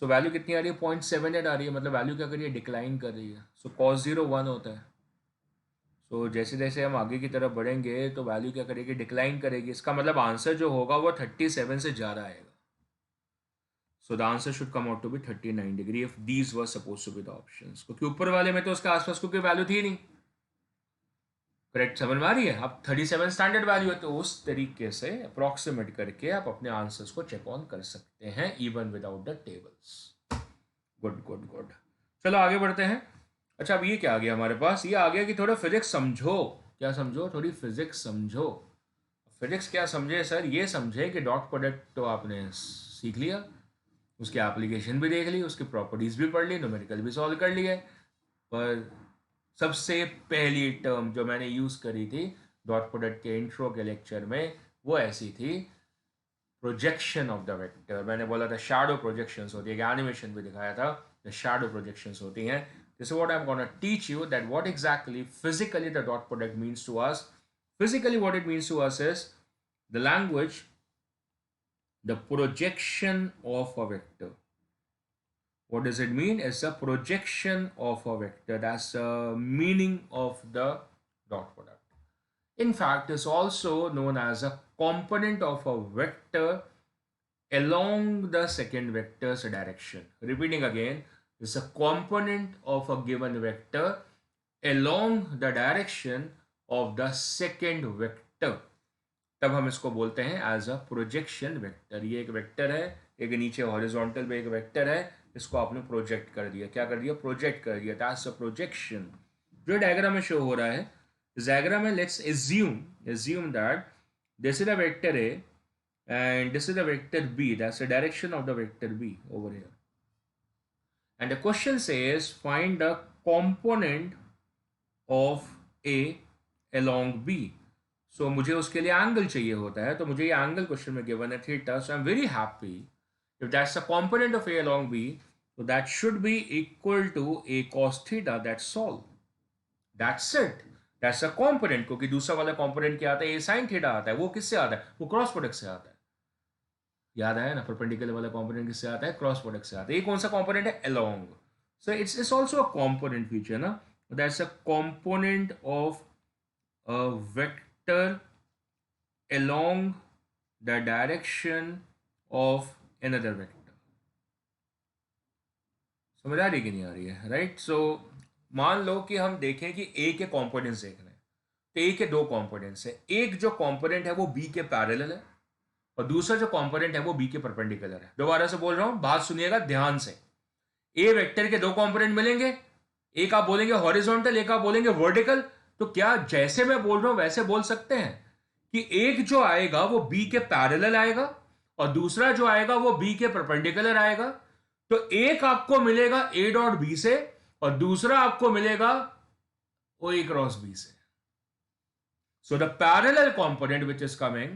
so value कितनी आ रही है 0.78 आ रही है, मतलब value क्या कर रही है, डिक्लाइन कर रही है। सो cos 0 1 होता है, सो जैसे जैसे हम आगे की तरफ बढ़ेंगे तो वैल्यू क्या करेगी, डिक्लाइन करेगी। इसका मतलब आंसर जो होगा वो 37 से ज़्यादा आएगा। So the answer should come out to be 39 degree if these were supposed to be the options, क्योंकि ऊपर वाले में तो उसके आसपास कोई वैल्यू थी नहीं। करेक्ट समझ में आ रही है? अब 37 स्टैंडर्ड वैल्यू है, तो उस तरीके से अप्रॉक्सीमेट करके आप अपने आंसर्स को चेक ऑन कर सकते हैं even without the tables. Good good good, चलो आगे बढ़ते हैं। अच्छा अब ये क्या आ गया हमारे पास, ये आ गया कि थोड़ा फिजिक्स समझो। क्या समझो? थोड़ी फिजिक्स समझो। फिजिक्स क्या समझे सर? ये समझे कि डॉट प्रोडक्ट तो आपने सीख लिया, उसकी एप्लीकेशन भी देख ली, उसकी प्रॉपर्टीज भी पढ़ ली, न्यूमेरिकल भी सॉल्व कर लिया, पर सबसे पहली टर्म जो मैंने यूज़ करी थी डॉट प्रोडक्ट के इंट्रो के लेक्चर में वो ऐसी थी, प्रोजेक्शन ऑफ द वेक्टर। मैंने बोला था शैडो प्रोजेक्शंस होती है, एनिमेशन भी दिखाया था, द शैडो प्रोजेक्शंस होती हैं। This is what I am gonna teach you, that what exactly physically the dot product means to us. Physically what it means to us is the language, the projection of a vector. What does it mean? It's a projection of a vector. That's the meaning of the dot product. In fact, it's also known as a component of a vector along the second vector's direction. Repeating again, it's a component of a given vector along the direction of the second vector. तब हम इसको बोलते हैं as a projection vector. ये एक vector है, एक नीचे हॉरिजॉन्टल पे एक वेक्टर है, इसको आपने प्रोजेक्ट कर दिया। क्या कर दिया? प्रोजेक्ट कर दिया। That's a projection. जो डायग्राम में शो हो रहा है, इस डायग्राम में let's assume that this is the vector A and this is the vector B, that's the direction of the vector B over here, and the question says find the component of A along B. So मुझे उसके लिए angle चाहिए होता है, तो मुझे ये angle question में गिवन है theta. So I am very happy if that's a component of a along b, so that should be equal to a cos theta. That's all, that's it, that's a component। क्योंकि दूसरा वाला component क्या आता है, a sin theta आता है। वो किससे आता है? वो क्रॉस प्रोडक्ट से आता है। याद आया ना? परपेंडिकुलर वाला component किससे आता है? क्रॉस प्रोडक्ट से आता है। ये कौन सा component है? along। so it's also a component feature ना, that's a component of a vector along the direction of another vector। समझ आ रही कि नहीं आ रही है? राइट। सो मान लो कि हम देखें कि ए के कंपोनेंट्स देख रहे हैं, तो ए के दो कंपोनेंट्स है। एक जो कंपोनेंट है वो बी के पैरेलल है और दूसरा जो कंपोनेंट है वो बी के परपेंडिकुलर है। दोबारा से बोल रहा हूं, बात सुनिएगा ध्यान से। ए वेक्टर के दो कंपोनेंट मिलेंगे, एक आप बोलेंगे हॉरिजॉन्टल, एक आप बोलेंगे वर्टिकल। तो क्या जैसे मैं बोल रहा हूं वैसे बोल सकते हैं कि एक जो आएगा वो बी के पैरेलल आएगा और दूसरा जो आएगा वो बी के परपेंडिकुलर आएगा। तो एक आपको मिलेगा ए डॉट बी से और दूसरा आपको मिलेगा ए क्रॉस बी से. So the parallel component which is coming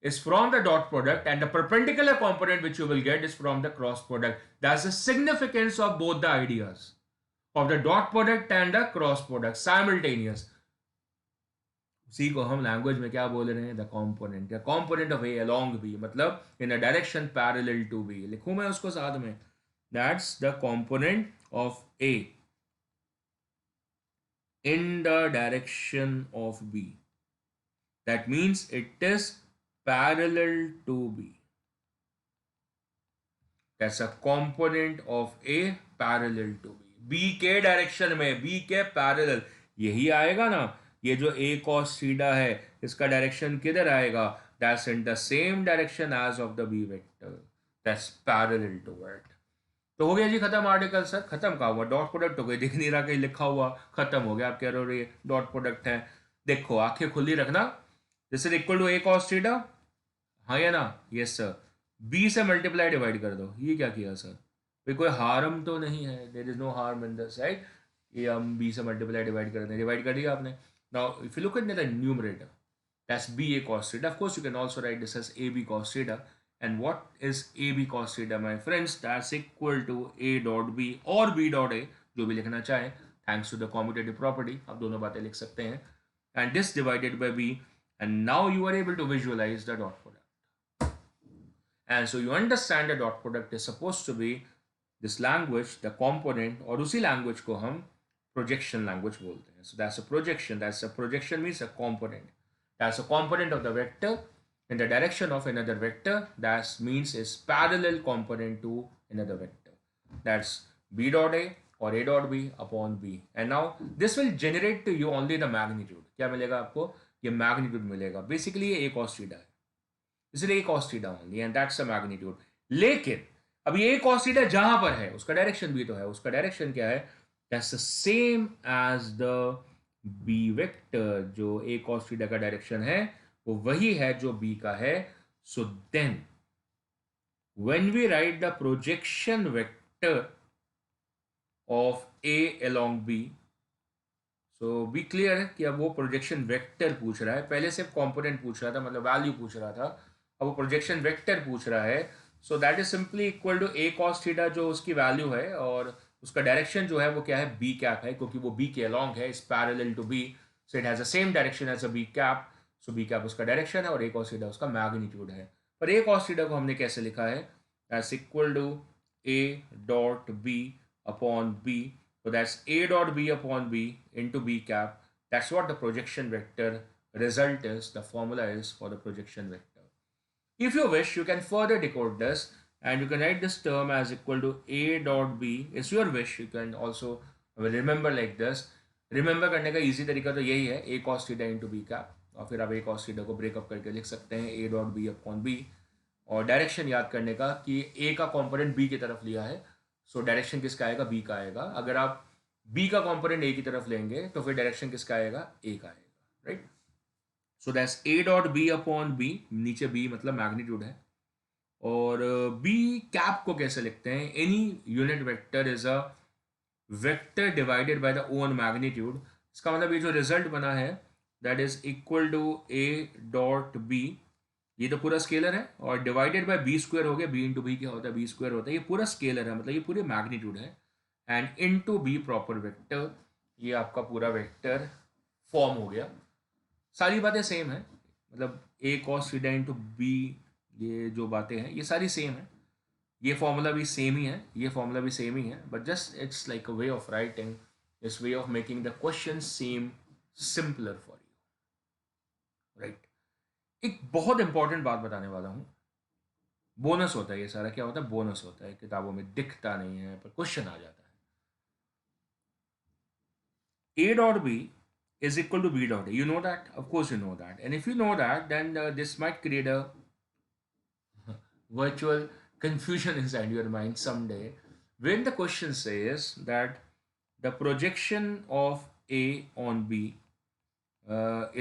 is from the dot product, and the perpendicular component which you will get is from the cross product. That's the significance of both the ideas of the dot product and the cross product simultaneous. उसी को हम language में क्या बोल रहे हैं, the component या component of A along B, मतलब in a direction parallel to B. लिखूं मैं उसको साथ में, that's the component of A in the direction of B. That means it is parallel to B. That's a component of A parallel to B. B के direction में, B के parallel यही आएगा ना. ये जो A cos थीटा है इसका डायरेक्शन किधर आएगा? That's in the same direction as of the B vector. That's parallel to it. तो हो गया जी खत्म आर्टिकल. सर खत्म कहा हुआ, डॉट प्रोडक्ट हो गई, दिख नहीं रहा कहीं लिखा हुआ, खत्म हो गया. आप कह रहे हो ये डॉट प्रोडक्ट है. देखो आंखें खुली रखना. This is equal to A cos theta, हाँ या ना? Yes sir. बी से मल्टीप्लाई डिवाइड कर दो. ये क्या किया सर? भाई कोई हार्म तो नहीं है, there is no harm in this, right? ये हम बी से मल्टीप्लाई डिवाइड कर दें, डिवाइड कर दिया आपने. Now if you look at the numerator, that's B A cos theta. Of course you can also write this as A B cos theta. And what is AB cos theta, my friends? That's equal to A dot B or B dot A, जो भी लिखना चाहे, thanks to the commutative property. आप दोनों बातें लिख सकते हैं. And this divided by B, and now you are able to visualize the dot product. And so you understand the dot product is supposed to be this language, the component, और उसी language को हम projection language बोलते हैं. So that's a projection. That's a projection means a component. That's a component of the vector in the direction of another vector. That means is parallel component to another vector. That's b dot a or a dot b upon b. And now this will generate to you only the magnitude. क्या मिलेगा आपको? ये magnitude मिलेगा. Basically ये a cos theta है, इसलिए a cos theta only, and that's the magnitude. लेकिन अब ये a cos theta जहां पर है उसका डायरेक्शन भी तो है. उसका डायरेक्शन क्या है? That's the same as the b vector. जो a cos theta का डायरेक्शन है वो वही है जो B का है. So then when we write the projection vector of A along B, so B clear है कि अब वो प्रोजेक्शन वेक्टर पूछ रहा है. पहले सिर्फ कंपोनेंट पूछ रहा था, मतलब वैल्यू पूछ रहा था. अब वो प्रोजेक्शन वेक्टर पूछ रहा है. So that is simply equal to A cos theta जो उसकी वैल्यू है, और उसका डायरेक्शन जो है वो क्या है? B कैप है, क्योंकि वो B के अलॉन्ग है, is parallel to B. So it has the same direction as a B cap. So B cap उसका डायरेक्शन है और ए कॉस थीटा उसका मैग्नीट्यूड है. पर ए कॉस थीटा को हमने कैसे लिखा है? That's equal to A dot B upon B. So that's A dot B upon B into B cap. That's what the projection vector result is. The formula is for the projection vector. If you wish, you can further decode this and you can write this term as equal to a dot b. It's your wish. You can also remember like this. Remember करने का easy तरीका तो यही है, a cos theta into b cap. और फिर आप A cos theta को ब्रेकअप करके लिख सकते हैं A dot B upon B. और डायरेक्शन याद करने का कि ए का कंपोनेंट बी की तरफ लिया है, सो डायरेक्शन किसका आएगा? बी का आएगा. अगर आप बी का कंपोनेंट ए की तरफ लेंगे तो फिर डायरेक्शन किसका आएगा? ए का आएगा, right? So that's A dot B upon B. नीचे बी मतलब मैग्नीट्यूड है. और बी कैप को कैसे लिखते हैं? Any unit vector is a vector divided by the own magnitude. इसका मतलब ये जो रिजल्ट बना है that is equal to A dot B. ये तो पूरा स्केलर है, और डिवाइडेड बाय बी स्क्वायर हो गया. बी इंटू बी क्या होता है? बी स्क्वायर होता है. ये पूरा स्केलर है, मतलब ये पूरी मैग्नीट्यूड है. And into B proper vector. ये आपका पूरा वेक्टर फॉर्म हो गया. सारी बातें सेम है, मतलब ए कॉस थीटा इंटू बी, ये जो बातें हैं ये सारी सेम है. ये फॉर्मूला भी सेम ही है, ये फॉर्मूला भी सेम ही है, but just it's like a way of writing, it's way of making the question same simpler for you, right? एक बहुत इंपॉर्टेंट बात बताने वाला हूं. बोनस होता है ये सारा. क्या होता है? बोनस होता है. किताबों में दिखता नहीं है पर क्वेश्चन आ जाता है. A dot B is equal to b dot a. You know that? Of course you know that. And if you know that, then this might create a virtual confusion inside your mind someday, when the question says that the projection of A on B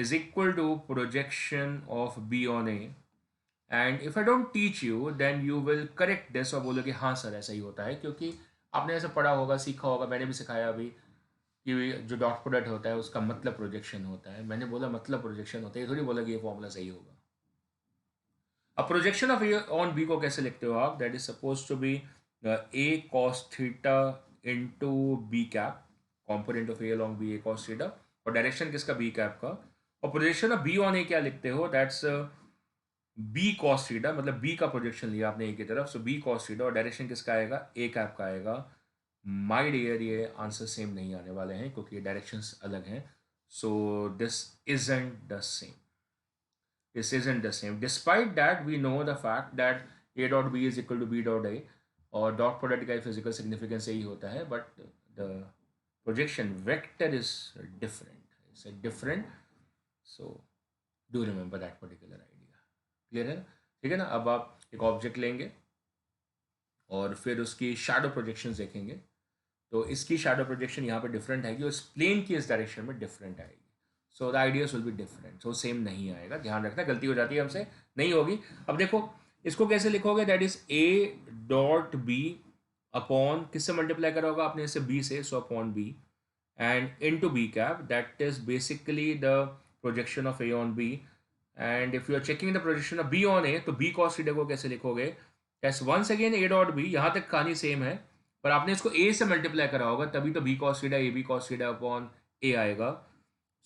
is equal to projection of B on A. And if I don't teach you, then you will correct this और बोलोगे हाँ sir ऐसा ही होता है, क्योंकि आपने ऐसे पढ़ा होगा, सीखा होगा, मैंने भी सिखाया अभी, कि जो डॉट प्रोडक्ट होता है उसका मतलब प्रोजेक्शन होता है। मैंने बोला मतलब प्रोजेक्शन होता है, ये थोड़ी बोला कि ये फॉर्मूला सही होगा। अब projection of A on B को कैसे लिखते हो आप? That is suppose to be A cos theta into B cap, component of A along B A cos theta, और डायरेक्शन किसका? बी कैप का। और projection of B on A क्या लिखते हो? दैट्स बी कॉस थीटा, मतलब B का projection लिया आपने ए की तरफ, सो बी कॉस थीटा, और डायरेक्शन किसका आएगा? ए कैप का आएगा। माय डियर, ये आंसर सेम नहीं आने वाले हैं क्योंकि ये डायरेक्शंस अलग हैं। So this isn't the same, this isn't the same. Despite that, we know the fact that a dot b is equal to b dot a, और डॉट प्रोडक्ट का फिजिकल सिग्निफिकेंस यही होता है, but the projection vector is different, it's different. So do remember that particular idea. Clear है ना? ठीक है ना? अब आप एक ऑब्जेक्ट लेंगे और फिर उसकी शैडो प्रोजेक्शन देखेंगे, तो इसकी शैडो प्रोजेक्शन यहाँ पे डिफरेंट आएगी और इस प्लेन की इस डायरेक्शन में डिफरेंट आएगी। So the ideas will be different, so same नहीं आएगा, ध्यान रखना। गलती हो जाती है हमसे, नहीं होगी। अब देखो इसको कैसे लिखोगे? That is A dot B upon, किससे मल्टीप्लाई करा होगा आपने? इससे बी से, so upon B and into B cap, that is basically the projection of A on B. And if you are checking the projection of B on A, तो B cos theta को कैसे लिखोगे? That's once again A dot B, यहाँ तक कहानी same है, पर आपने इसको ए से मल्टीप्लाई करा होगा, तभी तो B cos theta A B cos theta upon A आएगा।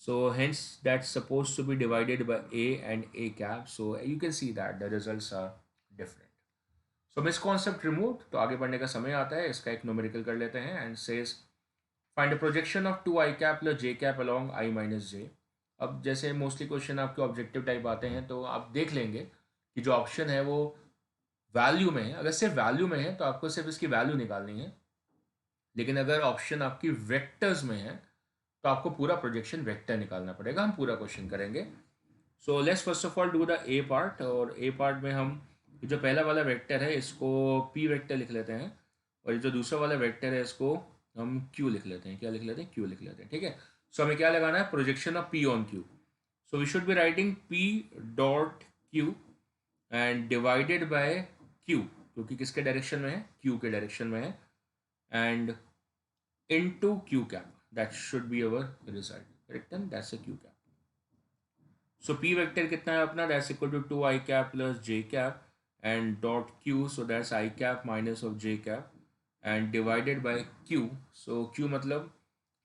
So hence that's supposed to be divided by a and a cap. So you can see that the results are different. So misconcept removed. तो आगे बढ़ने का समय आता है, इसका एक न्यूमेरिकल कर लेते हैं and says find a projection of 2 i cap plus j cap along I minus j. अब जैसे मोस्टली क्वेश्चन आपके ऑब्जेक्टिव टाइप आते हैं, तो आप देख लेंगे कि जो ऑप्शन है वो वैल्यू में है। अगर सिर्फ वैल्यू में है तो आपको सिर्फ इसकी वैल्यू निकालनी है, लेकिन अगर ऑप्शन आपकी वेक्टर्स में है तो आपको पूरा प्रोजेक्शन वेक्टर निकालना पड़ेगा। हम पूरा क्वेश्चन करेंगे। So let's first of all do the A part, और ए पार्ट में हम जो पहला वाला वेक्टर है इसको पी वेक्टर लिख लेते हैं, और ये जो दूसरा वाला वेक्टर है इसको हम क्यू लिख लेते हैं। क्या लिख लेते हैं? क्यू लिख लेते हैं। ठीक है। सो हमें क्या लगाना है? Projection of P on Q. So we should be writing P dot Q and divided by Q, क्योंकि किसके डायरेक्शन में है? क्यू के डायरेक्शन में है, and into q cap. That should be our result. Correct? And that's a q cap. So p vector कितना है अपना? That's equal to 2 I cap plus j cap and dot q. So that's I cap minus of j cap and divided by q. So q मतलब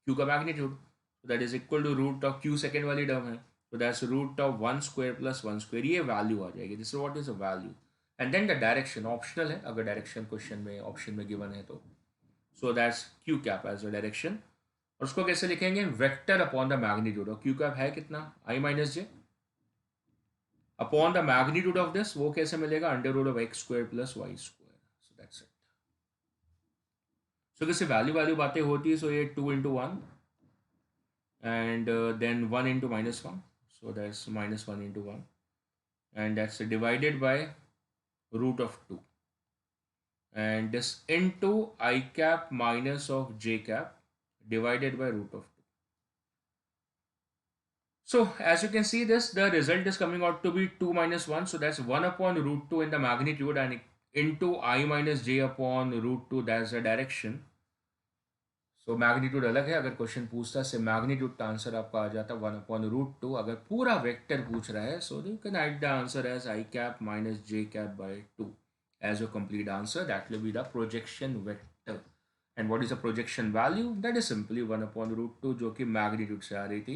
q का magnitude. So that is equal to root of q second वाली term है. So that's root of 1 square plus 1 square. ये value आ जाएगी. This is what is a value. And then the direction optional है, अगर direction question में option में given है तो. So that's q cap as a direction. और उसको कैसे लिखेंगे? Vector upon the magnitude. और क्यू कैप है कितना? I minus J upon the magnitude of this, वो कैसे मिलेगा? Under root of X square plus Y square. So that's it. So किसी वैल्यू वैल्यू बातें होती है, सो ये 2 into 1 and then 1 into -1, so that's -1 into 1 and that's divided by root of 2 and this into I cap minus of j cap divided by root of 2. So as you can see this, the result is coming out to be 2 minus 1. So that's 1 upon root 2 in the magnitude and into I minus j upon root 2, that's the direction. So magnitude अलग है, अगर question पूछता से magnitude का answer आपका आ जाता 1 upon root 2। अगर पूरा वेक्टर पूछ रहा है, so you can write the answer as I cap minus j cap by 2 as your complete answer. That will be the projection vector. And what is the projection value? That is simply 1 upon root 2, जो कि magnitude से आ रही थी।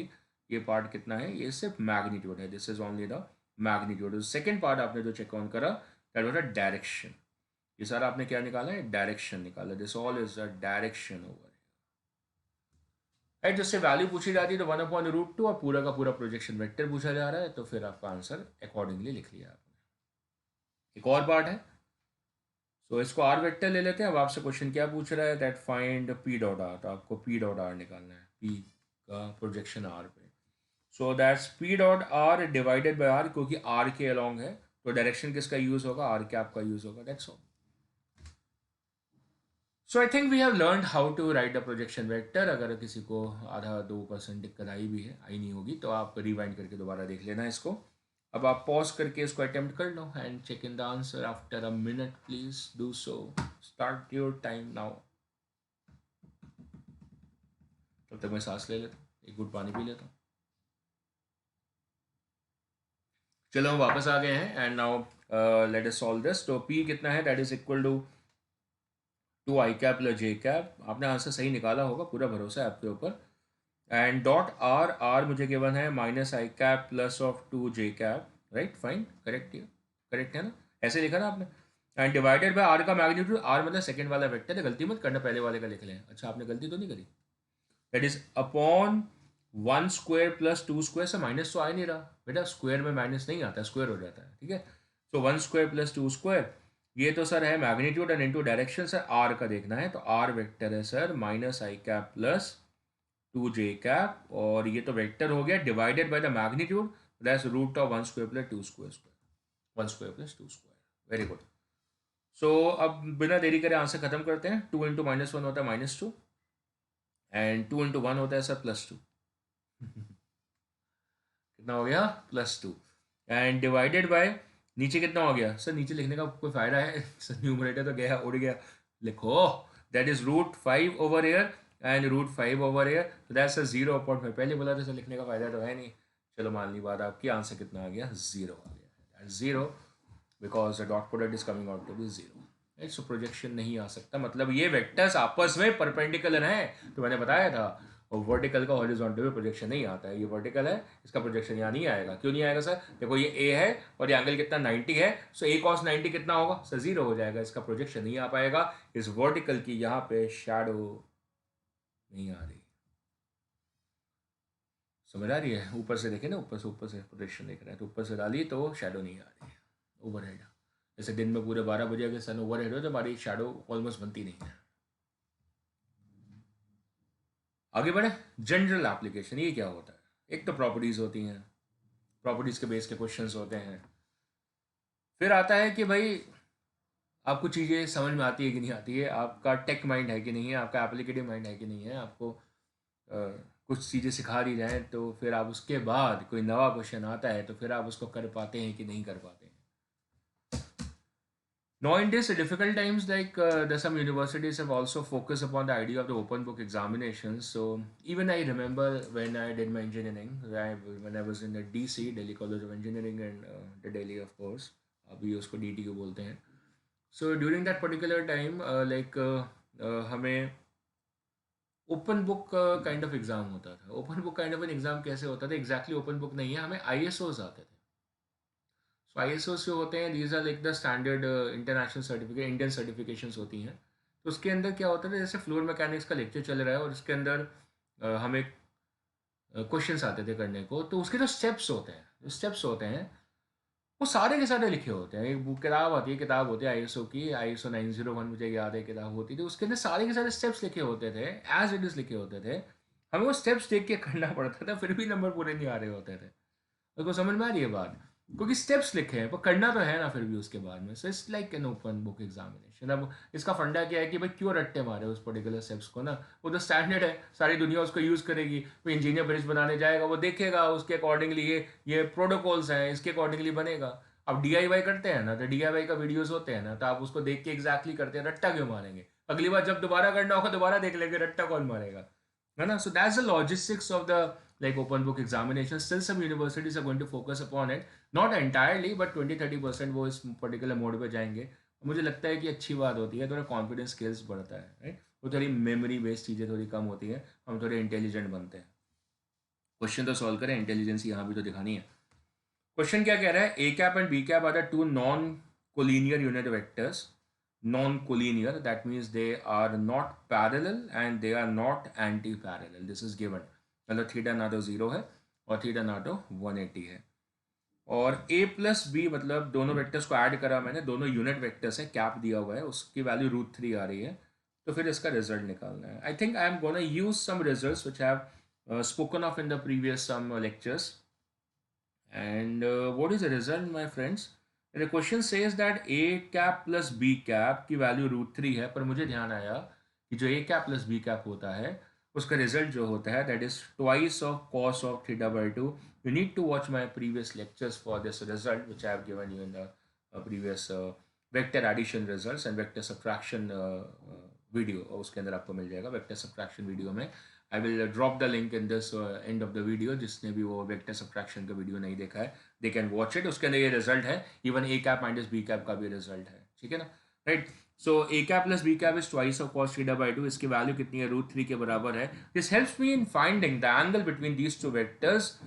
ये part कितना है? ये सिर्फ magnitude है। This is only the magnitude. Second part आपने जो चेक ऑन करा, that was a direction. ये सारा आपने क्या निकाला है? डायरेक्शन निकाला। This all is a direction over. Right, जिससे वैल्यू पूछी जाती है तो 1 अपॉन रूट 2 और पूरा का पूरा प्रोजेक्शन वेक्टर पूछा जा रहा है, तो फिर आपका आंसर अकॉर्डिंगली लिख लिया आपने। एक और पार्ट है, सो इसको आर वेक्टर ले लेते हैं। अब आपसे क्वेश्चन क्या पूछ रहा है? That find P dot are. तो आपको पी डॉट आर निकालना है, पी का प्रोजेक्शन आर पे। So that's P dot R divided by R, क्योंकि आर के अलॉन्ग है तो डायरेक्शन किसका यूज होगा? आर कैप का यूज होगा। That's all. So I think we have learned how to write the projection vector. अगर किसी को आधा 2% दिक्कत आई भी है, आई नहीं होगी, तो आप रिवाइंड करके दोबारा देख लेना इसको। अब आप पॉज करके इसको अटेम्प्ट कर लो and check in the answer after a minute. Please do so. Start your time now. तब तक मैं सांस ले लेता हूँ, एक घूंट पानी पी लेता हूँ। चलो हम वापस आ गए हैं and now let us solve this. तो पी कितना है, that is equal to 2 i cap plus J cap. आपने आंसर सही निकाला होगा, पूरा भरोसा है आपके ऊपर। एंड डॉट आर, आर मुझे गिवन है -i cap plus of 2 j cap, right, fine, correct है, करेक्ट है ना, ऐसे लिखा ना आपने। एंड डिवाइडेड बाय आर का मैग्नीट्यूड, आर मतलब सेकंड वाला वेक्टर है, गलती मत करना, पहले वाले का लिख लें। अच्छा आपने गलती तो नहीं करी। That is upon 1 square plus 2 square से माइनस तो आ ही नहीं रहा बेटा, स्क्वायर में माइनस नहीं आता, स्क्वायर हो जाता है, ठीक है। तो 1 स्क्वायर प्लस 2 स्क्वायर, ये तो सर है magnitude and into direction, sir R का देखना है, तो आर वेक्टर है sir -i cap plus 2 j cap, और ये तो वेक्टर हो गया divided by the magnitude, that's root of 1 square plus 2 square, 1 square plus 2 square, very good. So अब बिना देरी करे आंसर खत्म करते हैं। 2 इंटू -1 होता है -2, एंड 2 इंटू 1 होता है सर +2। कितना हो गया, +2, एंड डिवाइडेड बाय, नीचे कितना हो गया सर, नीचे लिखने का कोई फायदा है सर, न्यूमरेटर तो गया उड़ गया, लिखो दैट इज √5/8 एंड √5/8, तो दैट्स 0.5। पहले बोला था सर लिखने का फायदा तो है नहीं, चलो मान ली बात आपकी, आंसर कितना आ गया, 0 आ गया, 0, because dot product is coming out to be 0। So projection नहीं आ सकता, मतलब ये वेक्टर्स आपस में परपेंडिकुलर हैं, तो मैंने बताया था। और वर्टिकल का हॉरिजॉन्टल में प्रोजेक्शन नहीं आता है, ये वर्टिकल है, इसका प्रोजेक्शन यहाँ नहीं आएगा। क्यों नहीं आएगा सर, देखो ये ए है और ये एंगल कितना 90 है, सो ए cos 90 कितना होगा सर, 0 हो जाएगा, इसका प्रोजेक्शन नहीं आ पाएगा। इस वर्टिकल की यहाँ पे शैडो नहीं आ रही, समझ आ रही है, ऊपर से देखे ना, ऊपर से प्रोजेक्शन देख रहे हैं, तो ऊपर से डाली तो शैडो नहीं आ रही है, ओवरहेड। जैसे दिन में पूरे 12 बजे अगर सन ओवरहेड हो तो हमारी शैडो ऑलमोस्ट बनती नहीं है। आगे बढ़े, जनरल एप्लीकेशन, ये क्या होता है, एक तो प्रॉपर्टीज होती हैं, प्रॉपर्टीज के बेस के क्वेश्चंस होते हैं। फिर आता है कि भाई आपको चीज़ें समझ में आती है कि नहीं आती है, आपका टेक माइंड है कि नहीं है, आपका एप्लीकेटिव माइंड है कि नहीं है, आपको कुछ चीज़ें सिखा दी जाएँ तो फिर आप उसके बाद कोई नवा क्वेश्चन आता है तो फिर आप उसको कर पाते हैं कि नहीं कर पाते हैं। Now in this difficult times, like some universities have also focused upon the idea of the open book examinations. So even I remember when I did my engineering, when I was in the DC, Delhi College of Engineering, and the Delhi, of course, अभी उसको DTU बोलते हैं. So during that particular time, हमें open book kind of exam होता था। Open book kind of an exam कैसे होता था, एग्जैक्टली ओपन बुक नहीं है, हमें ISOs आते थे। सो ISOs जो होते हैं, these are like the standard international certificate, Indian certifications होती हैं। तो उसके अंदर क्या होता है, जैसे फ्लूइड मैकेनिक्स का लेक्चर चल रहा है और उसके अंदर हमें क्वेश्चंस आते थे करने को, तो उसके जो स्टेप्स होते हैं, वो सारे के सारे लिखे होते हैं। एक बुक किताब आती है, किताब होती है ISO की, ISO 901 मुझे याद है किताब होती थी, उसके अंदर सारे के सारे स्टेप्स लिखे होते थे, एज इट इज़ लिखे होते थे। हमें वो स्टेप्स देख के करना पड़ता था, फिर भी नंबर पूरे नहीं आ रहे होते थे। उसको समझ में आ रही है बात, क्योंकि स्टेप्स लिखे हैं पर करना तो है ना फिर भी उसके बाद में। So it's like an open book examination. अब इसका फंडा क्या है कि भाई क्यों रट्टे मारे उस पर्टिकुलर स्टेप्स को ना, वो तो स्टैंडर्ड है, सारी दुनिया उसको यूज़ करेगी। कोई इंजीनियर ब्रिज बनाने जाएगा, वो देखेगा उसके अकॉर्डिंगली, ये प्रोटोकॉल्स हैं, इसके अकॉर्डिंगली बनेगा। अब DIY करते हैं ना, तो DIY का वीडियोस होते हैं ना, तो आप उसको देख के एग्जैक्टली करते हैं, रट्टा क्यों मारेंगे, अगली बार जब दोबारा करना होगा दोबारा देख लेंगे, रट्टा कौन मारेगा, है ना। So that's the logistics of the like open book examination. Still some universities are going to focus upon it, not entirely but 20-30% वो इस पर्टिकुलर मोड पे जाएंगे। मुझे लगता है कि अच्छी बात होती है, थोड़ा कॉन्फिडेंस स्किल्स बढ़ता है, राइट। वो थोड़ी मेमोरी बेस्ड चीज़ें थोड़ी कम होती है, हम थोड़े इंटेलिजेंट बनते हैं। क्वेश्चन तो सॉल्व करें, इंटेलिजेंस यहाँ भी तो दिखानी है। क्वेश्चन क्या कह रहा है, A cap and B cap are the two non collinear unit vectors. Non collinear, that means they are not parallel and they are not anti parallel, this is given. मतलब थीटा ना तो 0 है और theta ना तो 180 है। और A+B मतलब दोनों वेक्टर्स को ऐड करा मैंने, दोनों यूनिट वेक्टर्स है, कैप दिया हुआ है, उसकी वैल्यू √3 आ रही है, तो फिर इसका रिजल्ट निकालना है। I think I am gonna use some results which have spoken of in the previous some lectures. And what is the result my friends, the question says that A cap plus B cap की value √3 है, पर मुझे ध्यान आया कि जो A cap plus B cap होता है उसका रिजल्ट जो होता है that is twice of cos of θ/2। You need to watch my previous lectures for this result which I have given you in the previous vector addition results and vector subtraction video, और उसके अंदर आपको मिल जाएगा। Vector subtraction video में I will drop the link in this end of the video. जिसने भी वो vector subtraction का वीडियो नहीं देखा है, दे कैन वॉच इट. उसके अंदर ये रिजल्ट है, even A cap minus B cap का भी रिजल्ट है. ठीक है ना, right. So A cap plus B cap is twice of cos theta by 2. इसकी वैल्यू कितनी है, √3 के बराबर है. This helps me in finding the angle between these two vectors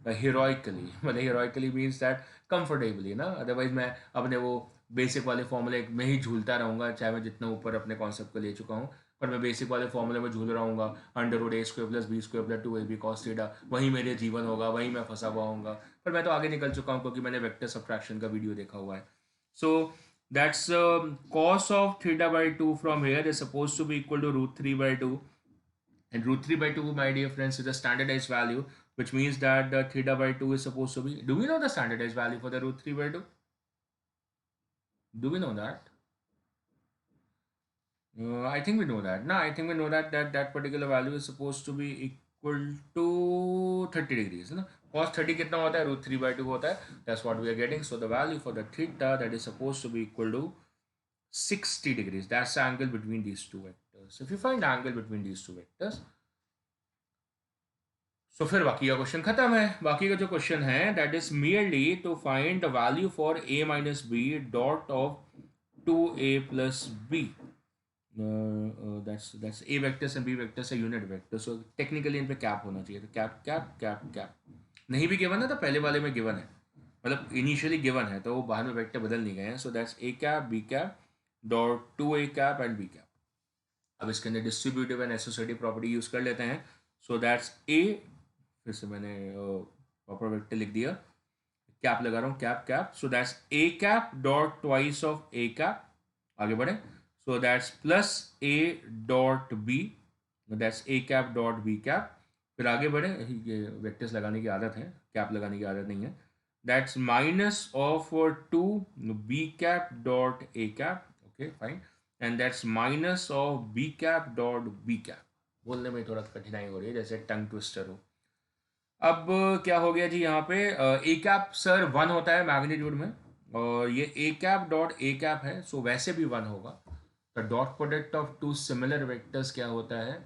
heroically. मतलब heroically means that comfortably ना. अदरवाइज मैं अपने वो बेसिक वाले फॉर्मूले में ही झूलता रहूँगा, चाहे मैं जितना ऊपर अपने कॉन्सेप्ट को ले चुका हूँ, पर मैं बेसिक वाले फॉर्मूले में झूल रहा हूँ. √a² + b² + 2ab cos theta, वही मेरे जीवन होगा, वही मैं फंसा हुआ हूँ. पर मैं तो आगे निकल चुका हूँ क्योंकि मैंने वेक्टर सब्ट्रैक्शन का वीडियो देखा हुआ है. So that's cos of theta by 2 from here is supposed to be equal to √3 by 2. And √3 by 2, my dear friends, is a standardized value, which means that the theta by 2 is supposed to be. Do we know the standardized value for the √3 by 2? Do we know that? I think we know that. No, I think we know that that particular value is supposed to be equal to 30 degrees. No? Cos 30 कितना होता है, √3 by 2 होता है. That's what we are getting. So the value for the theta, that is supposed to be equal to 60 degrees. That's the angle between these two vectors. If you find the angle between these two vectors, सो फिर बाकी का question खत्म है. बाकी का जो question है, that is merely to find the value for a minus B dot of 2a plus b. That's a vectors and b vectors है यूनिट वेक्टर. सो टेक्निकली इन पे कैप होना चाहिए. तो कैप कैप कैप कैप नहीं भी given है तो पहले वाले में गिवन है, मतलब इनिशियली गिवन है, तो वो बाद में वेक्टर बदल नहीं गए हैं. So that's a cap b cap dot 2a cap and b cap. अब इसके अंदर distributive and associative property use कर लेते हैं. सो दैट्स a, फिर से मैंने प्रॉपर वेक्टर लिख दिया, कैप लगा रहा हूँ, cap cap. So that's A cap dot twice of A cap. आगे बढ़े. So that's plus A dot B, that's A cap dot B cap. फिर आगे बढ़े, ये वेक्टर्स लगाने की आदत है, कैप लगाने की आदत नहीं है. That's minus of 2 B cap dot A cap. Okay fine. And that's minus of B cap dot B cap. बोलने में थोड़ा कठिनाई हो रही है, जैसे टंग ट्विस्टर हो. अब क्या हो गया जी, यहाँ पे ए कैप सर 1 होता है मैग्नीट्यूड में, और ये A cap dot A cap है, सो वैसे भी 1 होगा. The dot product of two similar vectors क्या होता है,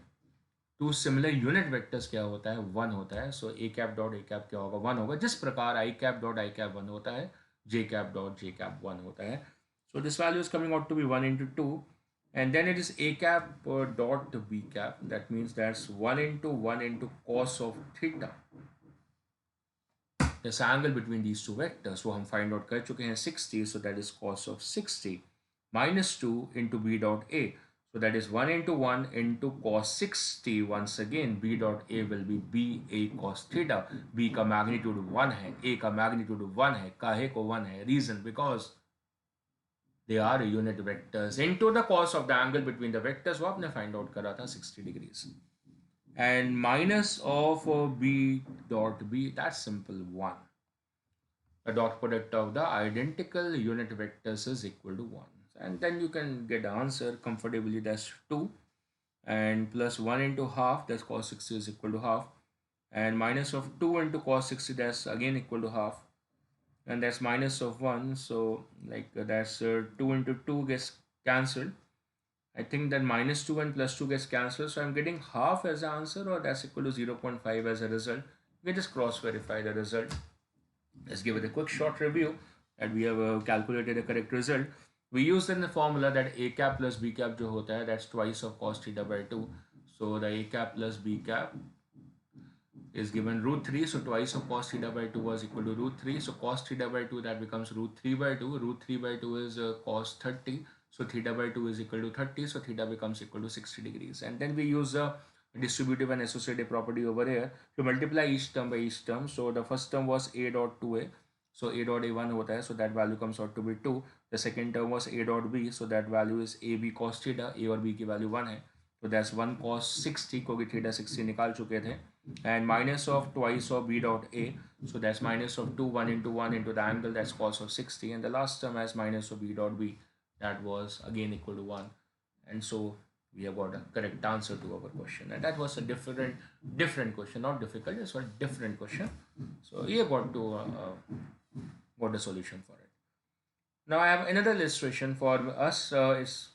टू सिमिलर यूनिट वेक्टर्स क्या होता है, 1 होता है. So A cap dot A cap क्या होगा, 1 होगा. जिस प्रकार i cap dot i cap 1 होता है, j cap dot j cap 1 होता है. So this value is coming out to be 1 into 2. And then it is a cap dot b cap. That means that's 1 into 1 into cos of theta. This angle between these two vectors, so हम find out कर चुके हैं 60. So that is cos of 60 minus 2 into b dot a. So that is 1 into 1 into cos 60. Once again, b dot a will be b a cos theta. b का magnitude 1 है, a का magnitude 1 है. काहे को 1 है? Reason, because they are unit vectors into the cos of the angle between the vectors. वो आपने find out करा था 60 degrees. And minus of b dot b, that's simple 1. The dot product of the identical unit vectors is equal to 1. And then you can get the answer comfortably, that's 2. And plus 1 into half, that's cos 60 is equal to half. And minus of 2 into cos 60, that's again equal to half. And that's minus of 1, so like that's 2 into 2 gets cancelled. I think that minus 2 and plus 2 gets cancelled, so I'm getting half as the answer, or that's equal to 0.5 as a result. We can just cross verify the result. Let's give it a quick short review that we have calculated a correct result. We used in the formula that a cap plus b cap जो होता है, that's twice of cos theta by 2. So the a cap plus b cap is given √3, so twice of cos theta by 2 was equal to √3. So cos theta by 2, that becomes √3 by 2. √3 by 2 is cos 30, so theta by 2 is equal to 30, so theta becomes equal to 60 degrees. And then we use the distributive and associative property over here to multiply each term by each term. So the first term was a dot 2a, so a dot a 1 hota hai, so that value comes out to be 2. The second term was a dot b, so that value is ab cos theta. A और b की value 1 है, so that's 1 cos 60 क्योंकि theta 60 निकाल चुके थे. And minus of twice of b dot a, so that's minus of 2, 1 into the angle, that's cos of 60. And the last term as minus of b dot b, that was again equal to 1. And so we have got a correct answer to our question. And that was a different question, not difficult, it's a different question. So we have got to got the solution for it. Now I have another illustration for us. It's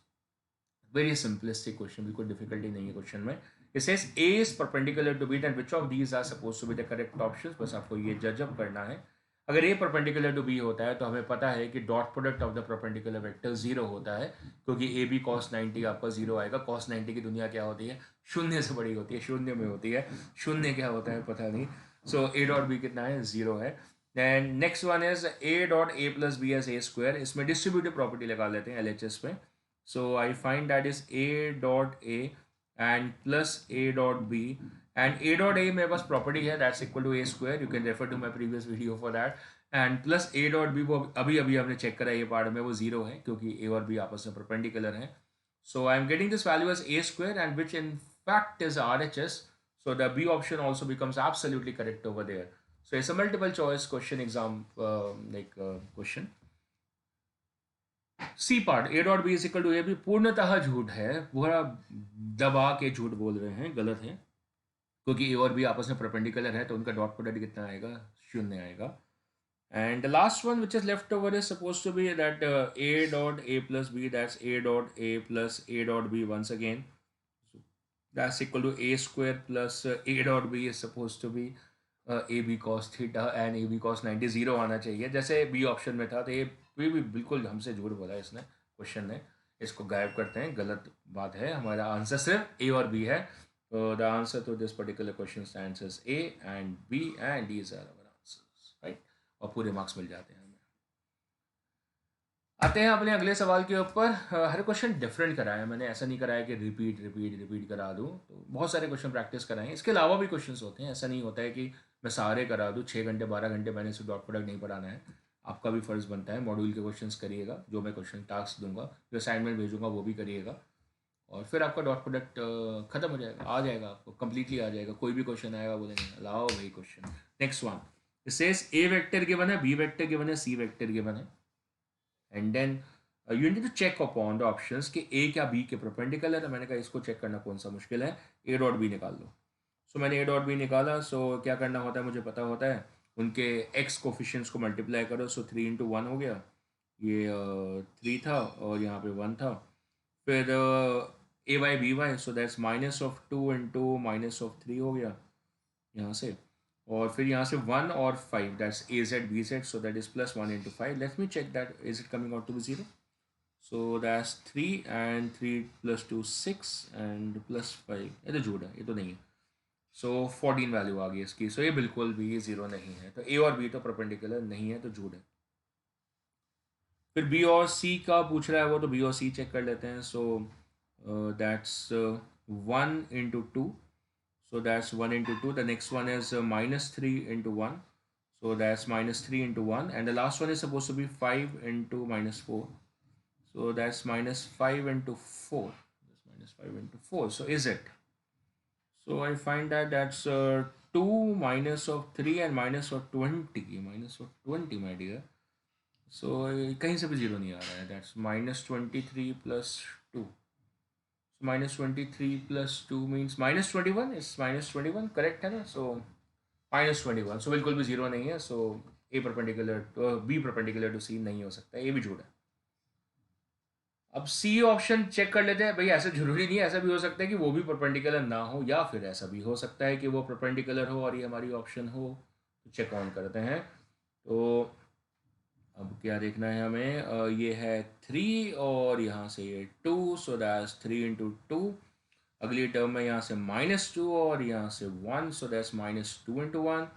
very simplistic question, बिल्कुल difficulty नहीं है question में. It says A is perpendicular to B, then which of these are supposed to be the correct options? बस आपको ये जज up करना है. अगर A परपेंडिकुलर टू B होता है तो हमें पता है कि dot product of the perpendicular vector zero होता है, क्योंकि ए बी कॉस 90 आपका जीरो आएगा. कॉस 90 की दुनिया क्या होती है? शून्य से बड़ी होती है, शून्य में होती है. शून्य क्या होता है पता नहीं. सो ए डॉट बी कितना है? जीरो है. Then next one is A dot A plus B as A square. इसमें डिस्ट्रीब्यूटिव प्रॉपर्टी लगा लेते हैं LHS में. So I find that is A dot A and plus A dot B, and A dot A मेरे पास property है that's equal to A square. You can refer to my previous video for that. And plus A dot B, वो अभी अभी हमने check करा ये part में, वो जीरो है क्योंकि ए और बी आपस में परपेंडिकुलर है. So I am getting this value as A square and which in fact is RHS. So the B option also becomes absolutely correct over there. So it's a multiple choice question exam question. C part A dot B is equal to A B पूर्णतः झूठ है, पूरा दबा के झूठ बोल रहे हैं, गलत है, क्योंकि A और B आपस में परपेंडिकुलर है तो उनका डॉट प्रोडक्ट कितना आएगा? शून्य आएगा. And the last one which is left over is supposed to be that A dot A plus B, that's A dot A plus A dot B once again. That's equal to A square plus A dot B is supposed to be AB cos theta and AB cos 90. Zero आना चाहिए जैसे B option में था. तो ये भी बिल्कुल हमसे झूठ बोला इसने, क्वेश्चन ने. इसको गायब करते हैं, गलत बात है. हमारा आंसर सिर्फ A और B है. तो the answer to this particular question stands as A and B and these are our answers, right. और पूरे मार्क्स मिल जाते हैं. आते हैं अपने अगले सवाल के ऊपर. हर क्वेश्चन डिफरेंट कराया मैंने, ऐसा नहीं कराया कि रिपीट रिपीट रिपीट करा दूँ. तो बहुत सारे क्वेश्चन प्रैक्टिस कराएं. इसके अलावा भी क्वेश्चंस होते हैं, ऐसा नहीं होता है कि मैं सारे करा दूँ. 6 घंटे 12 घंटे मैंने सिर्फ डॉट प्रोडक्ट नहीं पढ़ाना है. आपका भी फर्ज बनता है, मॉड्यूल के क्वेश्चंस करिएगा, जो मैं क्वेश्चन टास्क दूंगा, जो असाइनमेंट भेजूंगा वो भी करिएगा, और फिर आपका डॉट प्रोडक्ट खत्म हो जाएगा, आ जाएगा, आपको कंप्लीटली आ जाएगा. कोई भी क्वेश्चन आएगा बोलेंगे लाओ भाई question. Next one, it says A vector given है, बी वेक्टर गिवन है, सी वेक्टर गिवन है, and then you need to check upon the options कि ए क्या बी के परपेंडिकुलर है. मैंने कहा इसको चेक करना कौन सा मुश्किल है, ए डॉट बी निकाल लो. सो मैंने ए डॉट बी निकाला. सो क्या करना होता है मुझे पता होता है, उनके एक्स कोफिशिएंट्स को मल्टीप्लाई करो. सो 3 इंटू 1 हो गया, ये 3 था और यहाँ पे 1 था. फिर A Y B Y, so that's minus of 2 into minus of 3 हो गया यहाँ से. और फिर यहाँ से 1 और 5, that's A Z B Z, so that is plus 1 into 5. Let me check that is it coming out to be 0. So that's 3 and 3 plus 2 6 and plus 5. ये तो झूठ है, ये तो नहीं है. So 14 वैल्यू आ गई इसकी. So ये बिल्कुल भी 0 नहीं है. तो A और B तो परपेंडिकुलर नहीं है, तो झूठ है. फिर B और C का पूछ रहा है वो, तो B और C चेक कर लेते हैं. So that's 1 into 2. So that's 1 into 2. The next one is minus 3 into 1. So that's minus 3 into 1. And the last one is supposed to be 5 into minus 4. So that's minus 5 into 4. That's minus 5 into 4. So is it? So I find that that's 2 minus of 3 and minus of 20. Minus of 20, my dear. So कहीं से भी zero नहीं आ रहा है. That's minus 23 plus 2. So minus 23 plus 2 means minus 21. Is minus 21 correct है ना? So minus 21. So बिल्कुल भी जीरो नहीं है. So A perpendicular to B perpendicular to C नहीं हो सकता. ये भी झूठ है. अब सी ऑप्शन चेक कर लेते हैं. भाई ऐसा जरूरी नहीं है, ऐसा भी हो सकता है कि वो भी परपेंडिकुलर ना हो, या फिर ऐसा भी हो सकता है कि वो परपेंडिकुलर हो और ये हमारी ऑप्शन हो. तो चेक ऑन करते हैं. तो अब क्या देखना है हमें, ये है 3 और यहाँ से ये 2. So that's 3 into 2. अगली टर्म में यहाँ से -2 और यहाँ से 1. So that's -2 into 1.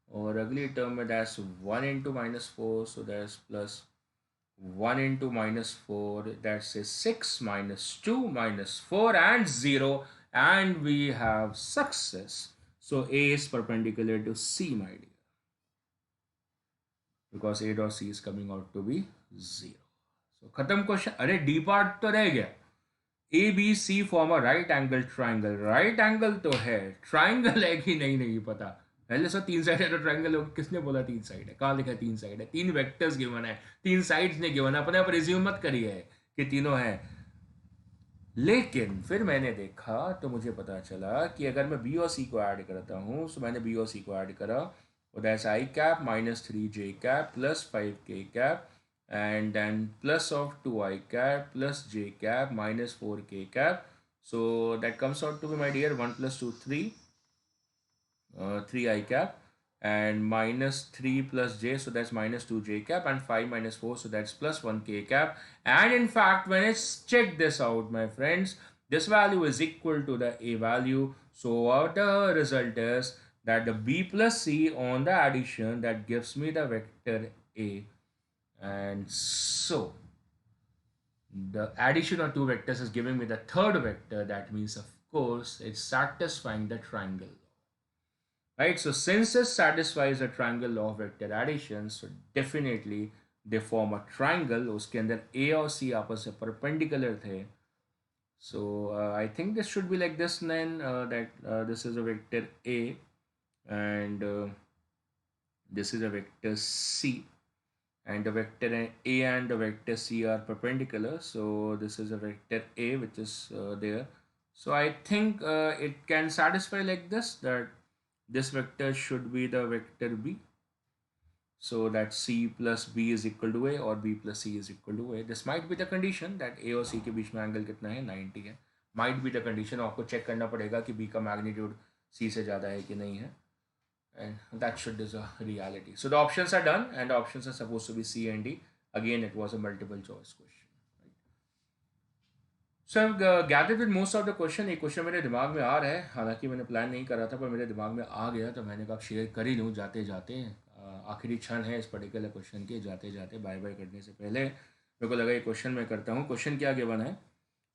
और अगली टर्म में that's 1 into -4. So that's plus 1 into -4, that's a 6 minus 2 minus 4 and 0, and we have success. So A is perpendicular to C, my dear, because A dot C is coming out to be 0. So खत्म question. अरे D part तो रह गया. A B C form a right angle triangle. Right angle तो है, triangle है कि नहीं पता. पहले सर 3 साइड है तो ट्राइंगल होगा. किसने बोला 3 साइड है? कहाँ लिखा है 3 साइड है? 3 वेक्टर्स गिवन है, 3 साइड्स ने गिवन है. अपने आप रिज्यूम मत करिए कि तीनों है. लेकिन फिर मैंने देखा तो मुझे पता चला कि अगर मैं बी और सी को ऐड करता हूँ, तो मैंने बी और सी को ऐड करा, और that's i cap minus 3j cap plus 5k cap, and then plus of 2i cap plus j cap minus 4k cap. So that comes out to be, my dear, 1 plus 2 3, 3 I cap, and minus 3 plus j, so that's minus 2 j cap, and 5 minus 4, so that's plus 1 k cap. And in fact, when I check this out, my friends, this value is equal to the a value. So what the result is that the b plus c on the addition, that gives me the vector a. And so the addition of two vectors is giving me the third vector. That means, of course, it's satisfying the triangle law, right? So since it satisfies the triangle law of vector addition, so definitely they form a triangle. उसके अंदर a और c आपस में perpendicular थे. So I think this should be like this then, that this is a vector a, and this is a vector c, and the vector a and the vector c are perpendicular. So this is a vector a which is there. So I think it can satisfy like this, that this vector should be the vector b, so that c plus b is equal to a, or b plus c is equal to a. This might be the condition that a और c के बीच में angle कितना है, 90 है. Might be the condition. आपको check करना पड़ेगा कि b का मैग्नीट्यूड c से ज़्यादा है कि नहीं है, and that should is a reality. So the options are done, and the options are supposed to be C and D. Again, it was a multiple choice question. Right? So I've gathered with most of the question. एक question मेरे दिमाग में आ रहा है, हालांकि मैंने plan नहीं करा था, पर मेरे दिमाग में आ गया, तो मैंने कहा शेयर कर ही लूँ जाते जाते. आखिरी क्षण है इस पर्टिकुलर क्वेश्चन के, जाते जाते बाय बाय करने से पहले मेरे को लगा ये क्वेश्चन मैं करता हूँ. क्वेश्चन क्या गिवन है?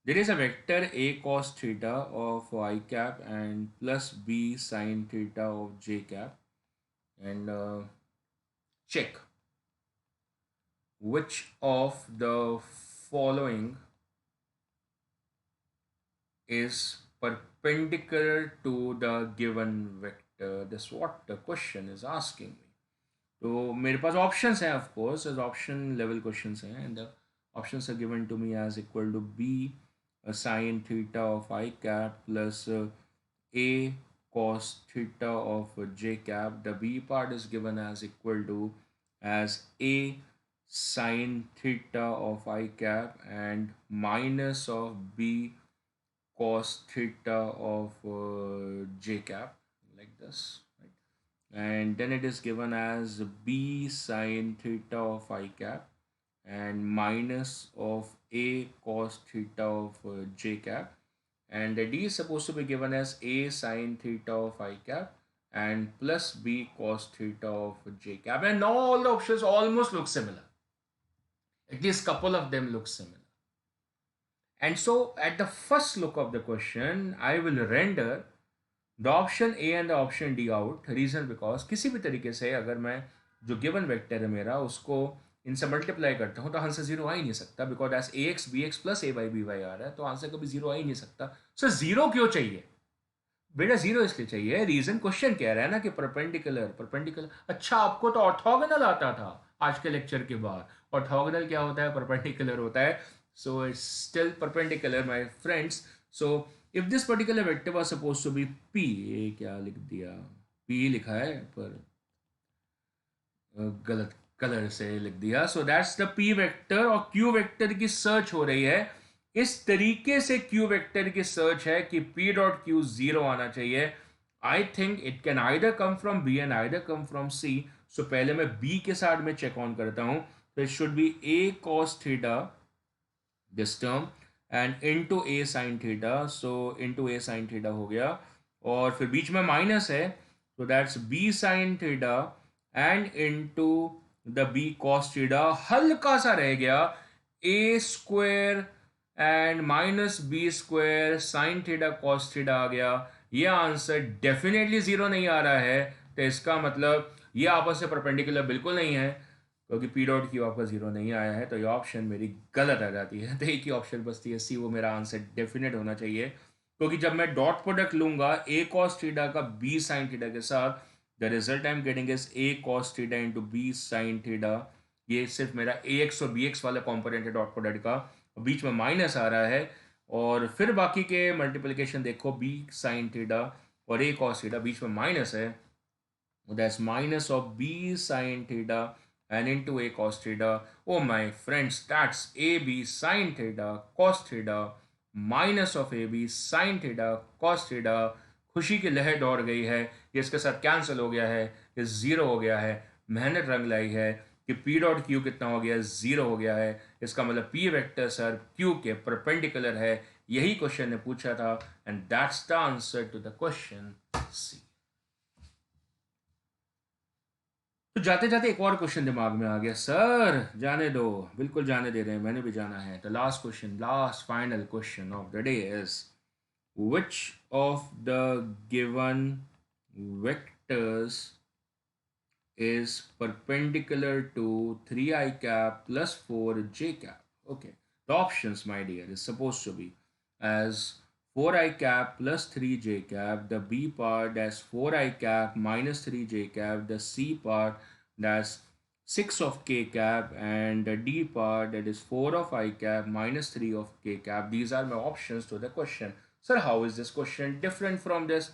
There is a vector a cos theta of I cap and plus b sin theta of j cap, and check which of the following is perpendicular to the given vector. This what the question is asking me. तो मेरे पास options हैं, of course, as option level questions हैं, and the options are given to me as equal to b sin theta of I cap plus a cos theta of j cap. The b part is given as equal to as a sin theta of I cap and minus of b cos theta of j cap, like this, right? And then it is given as b sin theta of I cap and minus of a cos theta of j cap, and the d is supposed to be given as a sin theta of I cap and plus b cos theta of j cap, and now all the options almost look similar. At least couple of them look similar. And so at the first look of the question, I will render the option A and the option D out. Reason because किसी भी तरीके से अगर मैं जो given vector है मेरा उसको इनसे मल्टीप्लाई करता हूँ तो आंसर जीरो आ ही नहीं सकता, because as A X B X plus A Y B Y आ रहा है तो आंसर कभी जीरो आ ही नहीं सकता. सर जीरो क्यों चाहिए बेटा? जीरो इसलिए चाहिए, रीजन क्वेश्चन कह रहा है ना कि परपेंडिकुलर. परपेंडिकुलर, अच्छा आपको तो ऑर्थोगोनल आता था आज के लेक्चर के बाद. ऑर्थोगोनल क्या होता है? परपेंडिकुलर होता है. So it's still perpendicular, my friends. So if this particular vector was supposed to be P, ये क्या लिख दिया? P लिखा है पर गलत कलर से लिख दिया. So that's the P vector, और Q vector की सर्च हो रही है. इस तरीके से Q vector की सर्च है कि P dot Q 0 आना चाहिए. I think it can either come from B and either come from C. So पहले मैं B के साथ में चेक ऑन करता हूँ. तो it should be A cos theta, this term, and into a sin theta. So into a sin theta हो गया, और फिर बीच में माइनस है, so that's b sin theta and into the b cos theta. हल्का सा रह गया a square and minus b square sin theta cos theta आ गया. ये आंसर डेफिनेटली जीरो नहीं आ रहा है, तो इसका मतलब ये आपस से परपेंडिकुलर बिल्कुल नहीं है, क्योंकि पी डॉट क्यू आपका जीरो नहीं आया है. तो ये ऑप्शन मेरी गलत आ जाती है. तो एक ही ऑप्शन बचती है सी, वो मेरा आंसर डेफिनेट होना चाहिए, क्योंकि जब मैं डॉट प्रोडक्ट लूंगा ए कॉस थीटा का बी साइन थीटा के साथ, the result I am getting is A cos theta into B sine theta. ये सिर्फ मेरा ए एक्स और बी एक्स वाला कॉम्पोनेंट है डॉट प्रोडक्ट का, बीच में माइनस आ रहा है, और फिर बाकी के मल्टीप्लिकेशन देखो बी साइन थीटा और ए कॉस थीटा, बीच में माइनस है, that's minus of B sine theta and into a cos theta. Oh my friends, that's ab sin theta cos theta minus of A B sine theta cos theta, खुशी की लहर दौड़ गई है, ये इसके साथ कैंसिल हो गया है, ये ज़ीरो हो गया है, मेहनत रंग लाई है कि पी डॉट क्यू कितना हो गया, ज़ीरो हो गया है। इसका मतलब पी वेक्टर सर क्यू के परपेंडिकुलर है, यही क्वेश्चन ने पूछा था, and that's the answer to the question C. तो जाते जाते एक और क्वेश्चन दिमाग में आ गया, सर जाने दो, बिल्कुल जाने दे रहे हैं, मैंने भी जाना है। The last question, last final question of the day is which of the given vectors is perpendicular to 3i cap plus 4j cap? Okay, the options, my dear, is supposed to be as 4i cap plus 3j cap, the B part as 4i cap minus 3j cap, the C part that's 6 of k cap, and the D part that is 4 of I cap minus 3 of k cap. These are my options to the question. Sir, how is this question different from this?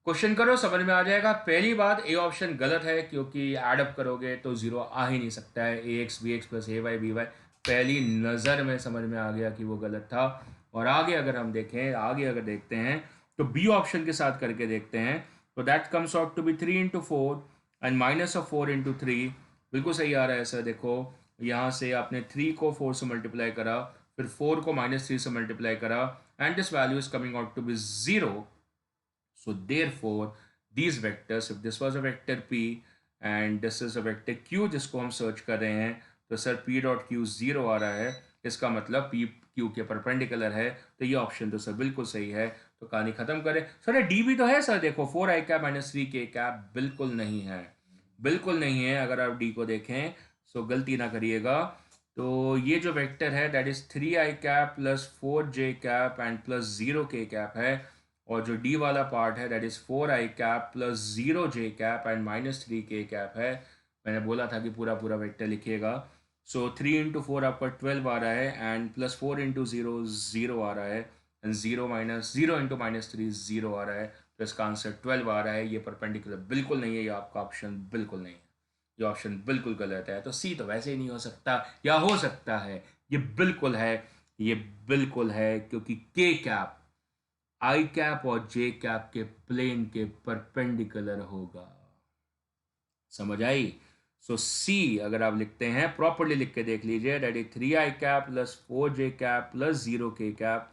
Question करो, समझ में आ जाएगा। पहली बात, A option गलत है क्योंकि add up करोगे तो जीरो आ ही नहीं सकता है। ए X B X plus a Y B Y पहली नज़र में समझ में आ गया कि वो गलत था। और आगे अगर हम देखें, आगे अगर देखते हैं तो बी ऑप्शन के साथ करके देखते हैं, तो that comes out to be 3 into 4 and minus of 4 into 3। बिल्कुल सही आ रहा है सर। देखो यहाँ से आपने 3 को 4 से मल्टीप्लाई करा, फिर 4 को -3 से मल्टीप्लाई करा, and this value is coming out to be 0। So therefore these vectors, if this was a vector P and this is a vector Q जिसको हम सर्च कर रहे हैं, तो sir P dot Q zero आ रहा है, इसका मतलब P Q के परपेंडिकुलर है, तो ये ऑप्शन तो सर बिल्कुल सही है। तो कहानी खत्म करें। सर डी भी तो है सर, देखो 4i cap minus 3k cap, बिल्कुल नहीं है, बिल्कुल नहीं है। अगर आप डी को देखें तो गलती ना करिएगा। तो ये जो वेक्टर है that is 3i cap plus 4j cap and plus 0k cap है, और जो डी वाला पार्ट है that is 4i cap plus 0j cap and -3k cap है। मैंने बोला था कि पूरा पूरा वेक्टर लिखिएगा। सो 3 into 4 आपका 12 आ रहा है, एंड प्लस 4 into 0 0 आ रहा है, एंड 0 - 0 into -3 0 आ रहा है, तो इसका आंसर 12 आ रहा है। ये परपेंडिकुलर बिल्कुल नहीं है, ये आपका ऑप्शन बिल्कुल नहीं है, ये ऑप्शन बिल्कुल गलत है। तो सी तो वैसे ही नहीं हो सकता, या हो सकता है, ये बिल्कुल है, ये बिल्कुल है, क्योंकि के कैप आई कैप और जे कैप के प्लेन के परपेंडिकुलर होगा। समझ आई? सो सी अगर आप लिखते हैं, प्रॉपर्ली लिख के देख लीजिए, that is 3i cap plus 4j cap plus 0k cap,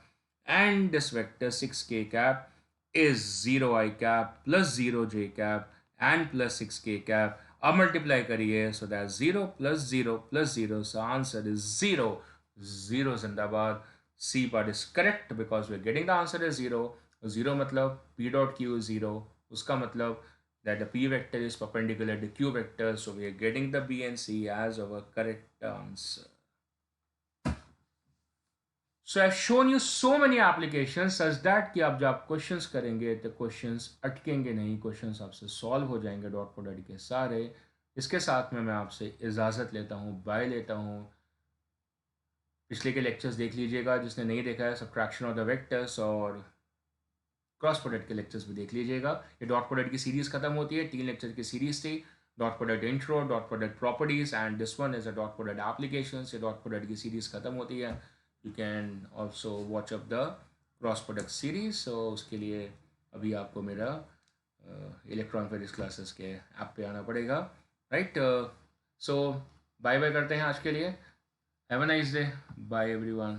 and this vector 6k cap is 0i cap plus 0j cap and plus 6k cap. अब मल्टीप्लाई करिए, so that 0 plus 0 plus 0, so answer is 0। 0 जिंदाबाद। C part is correct because we're getting the answer as 0. 0 मतलब P dot Q is 0, उसका मतलब that the P vector is perpendicular to Q vector, so we are getting the B and C as our correct answer. So I've shown you so many applications such that कि आप जब आप questions करेंगे तो questions अटकेंगे नहीं, questions आपसे solve हो जाएंगे डॉट प्रोडक्ट के सारे। इसके साथ में मैं आपसे इजाज़त लेता हूँ, बाय लेता हूँ। पिछले के लेक्चर्स देख लीजिएगा जिसने नहीं देखा है, सब्ट्रैक्शन ऑफ द वेक्टर्स और क्रॉस प्रोडक्ट के लेक्चर्स भी देख लीजिएगा। ये डॉट प्रोडक्ट की सीरीज़ खत्म होती है, 3 लेक्चर की सीरीज़ थी, dot product intro, dot product properties, and this one is a dot product applications. ये डॉट प्रोडक्ट की सीरीज़ खत्म होती है। You can also watch up the cross product series. So उसके लिए अभी आपको मेरा इलेक्ट्रॉन फिजिक्स क्लासेस के ऐप पे आना पड़ेगा, राइट? सो बाय बाय करते हैं आज के लिए। Have a nice day, bye everyone.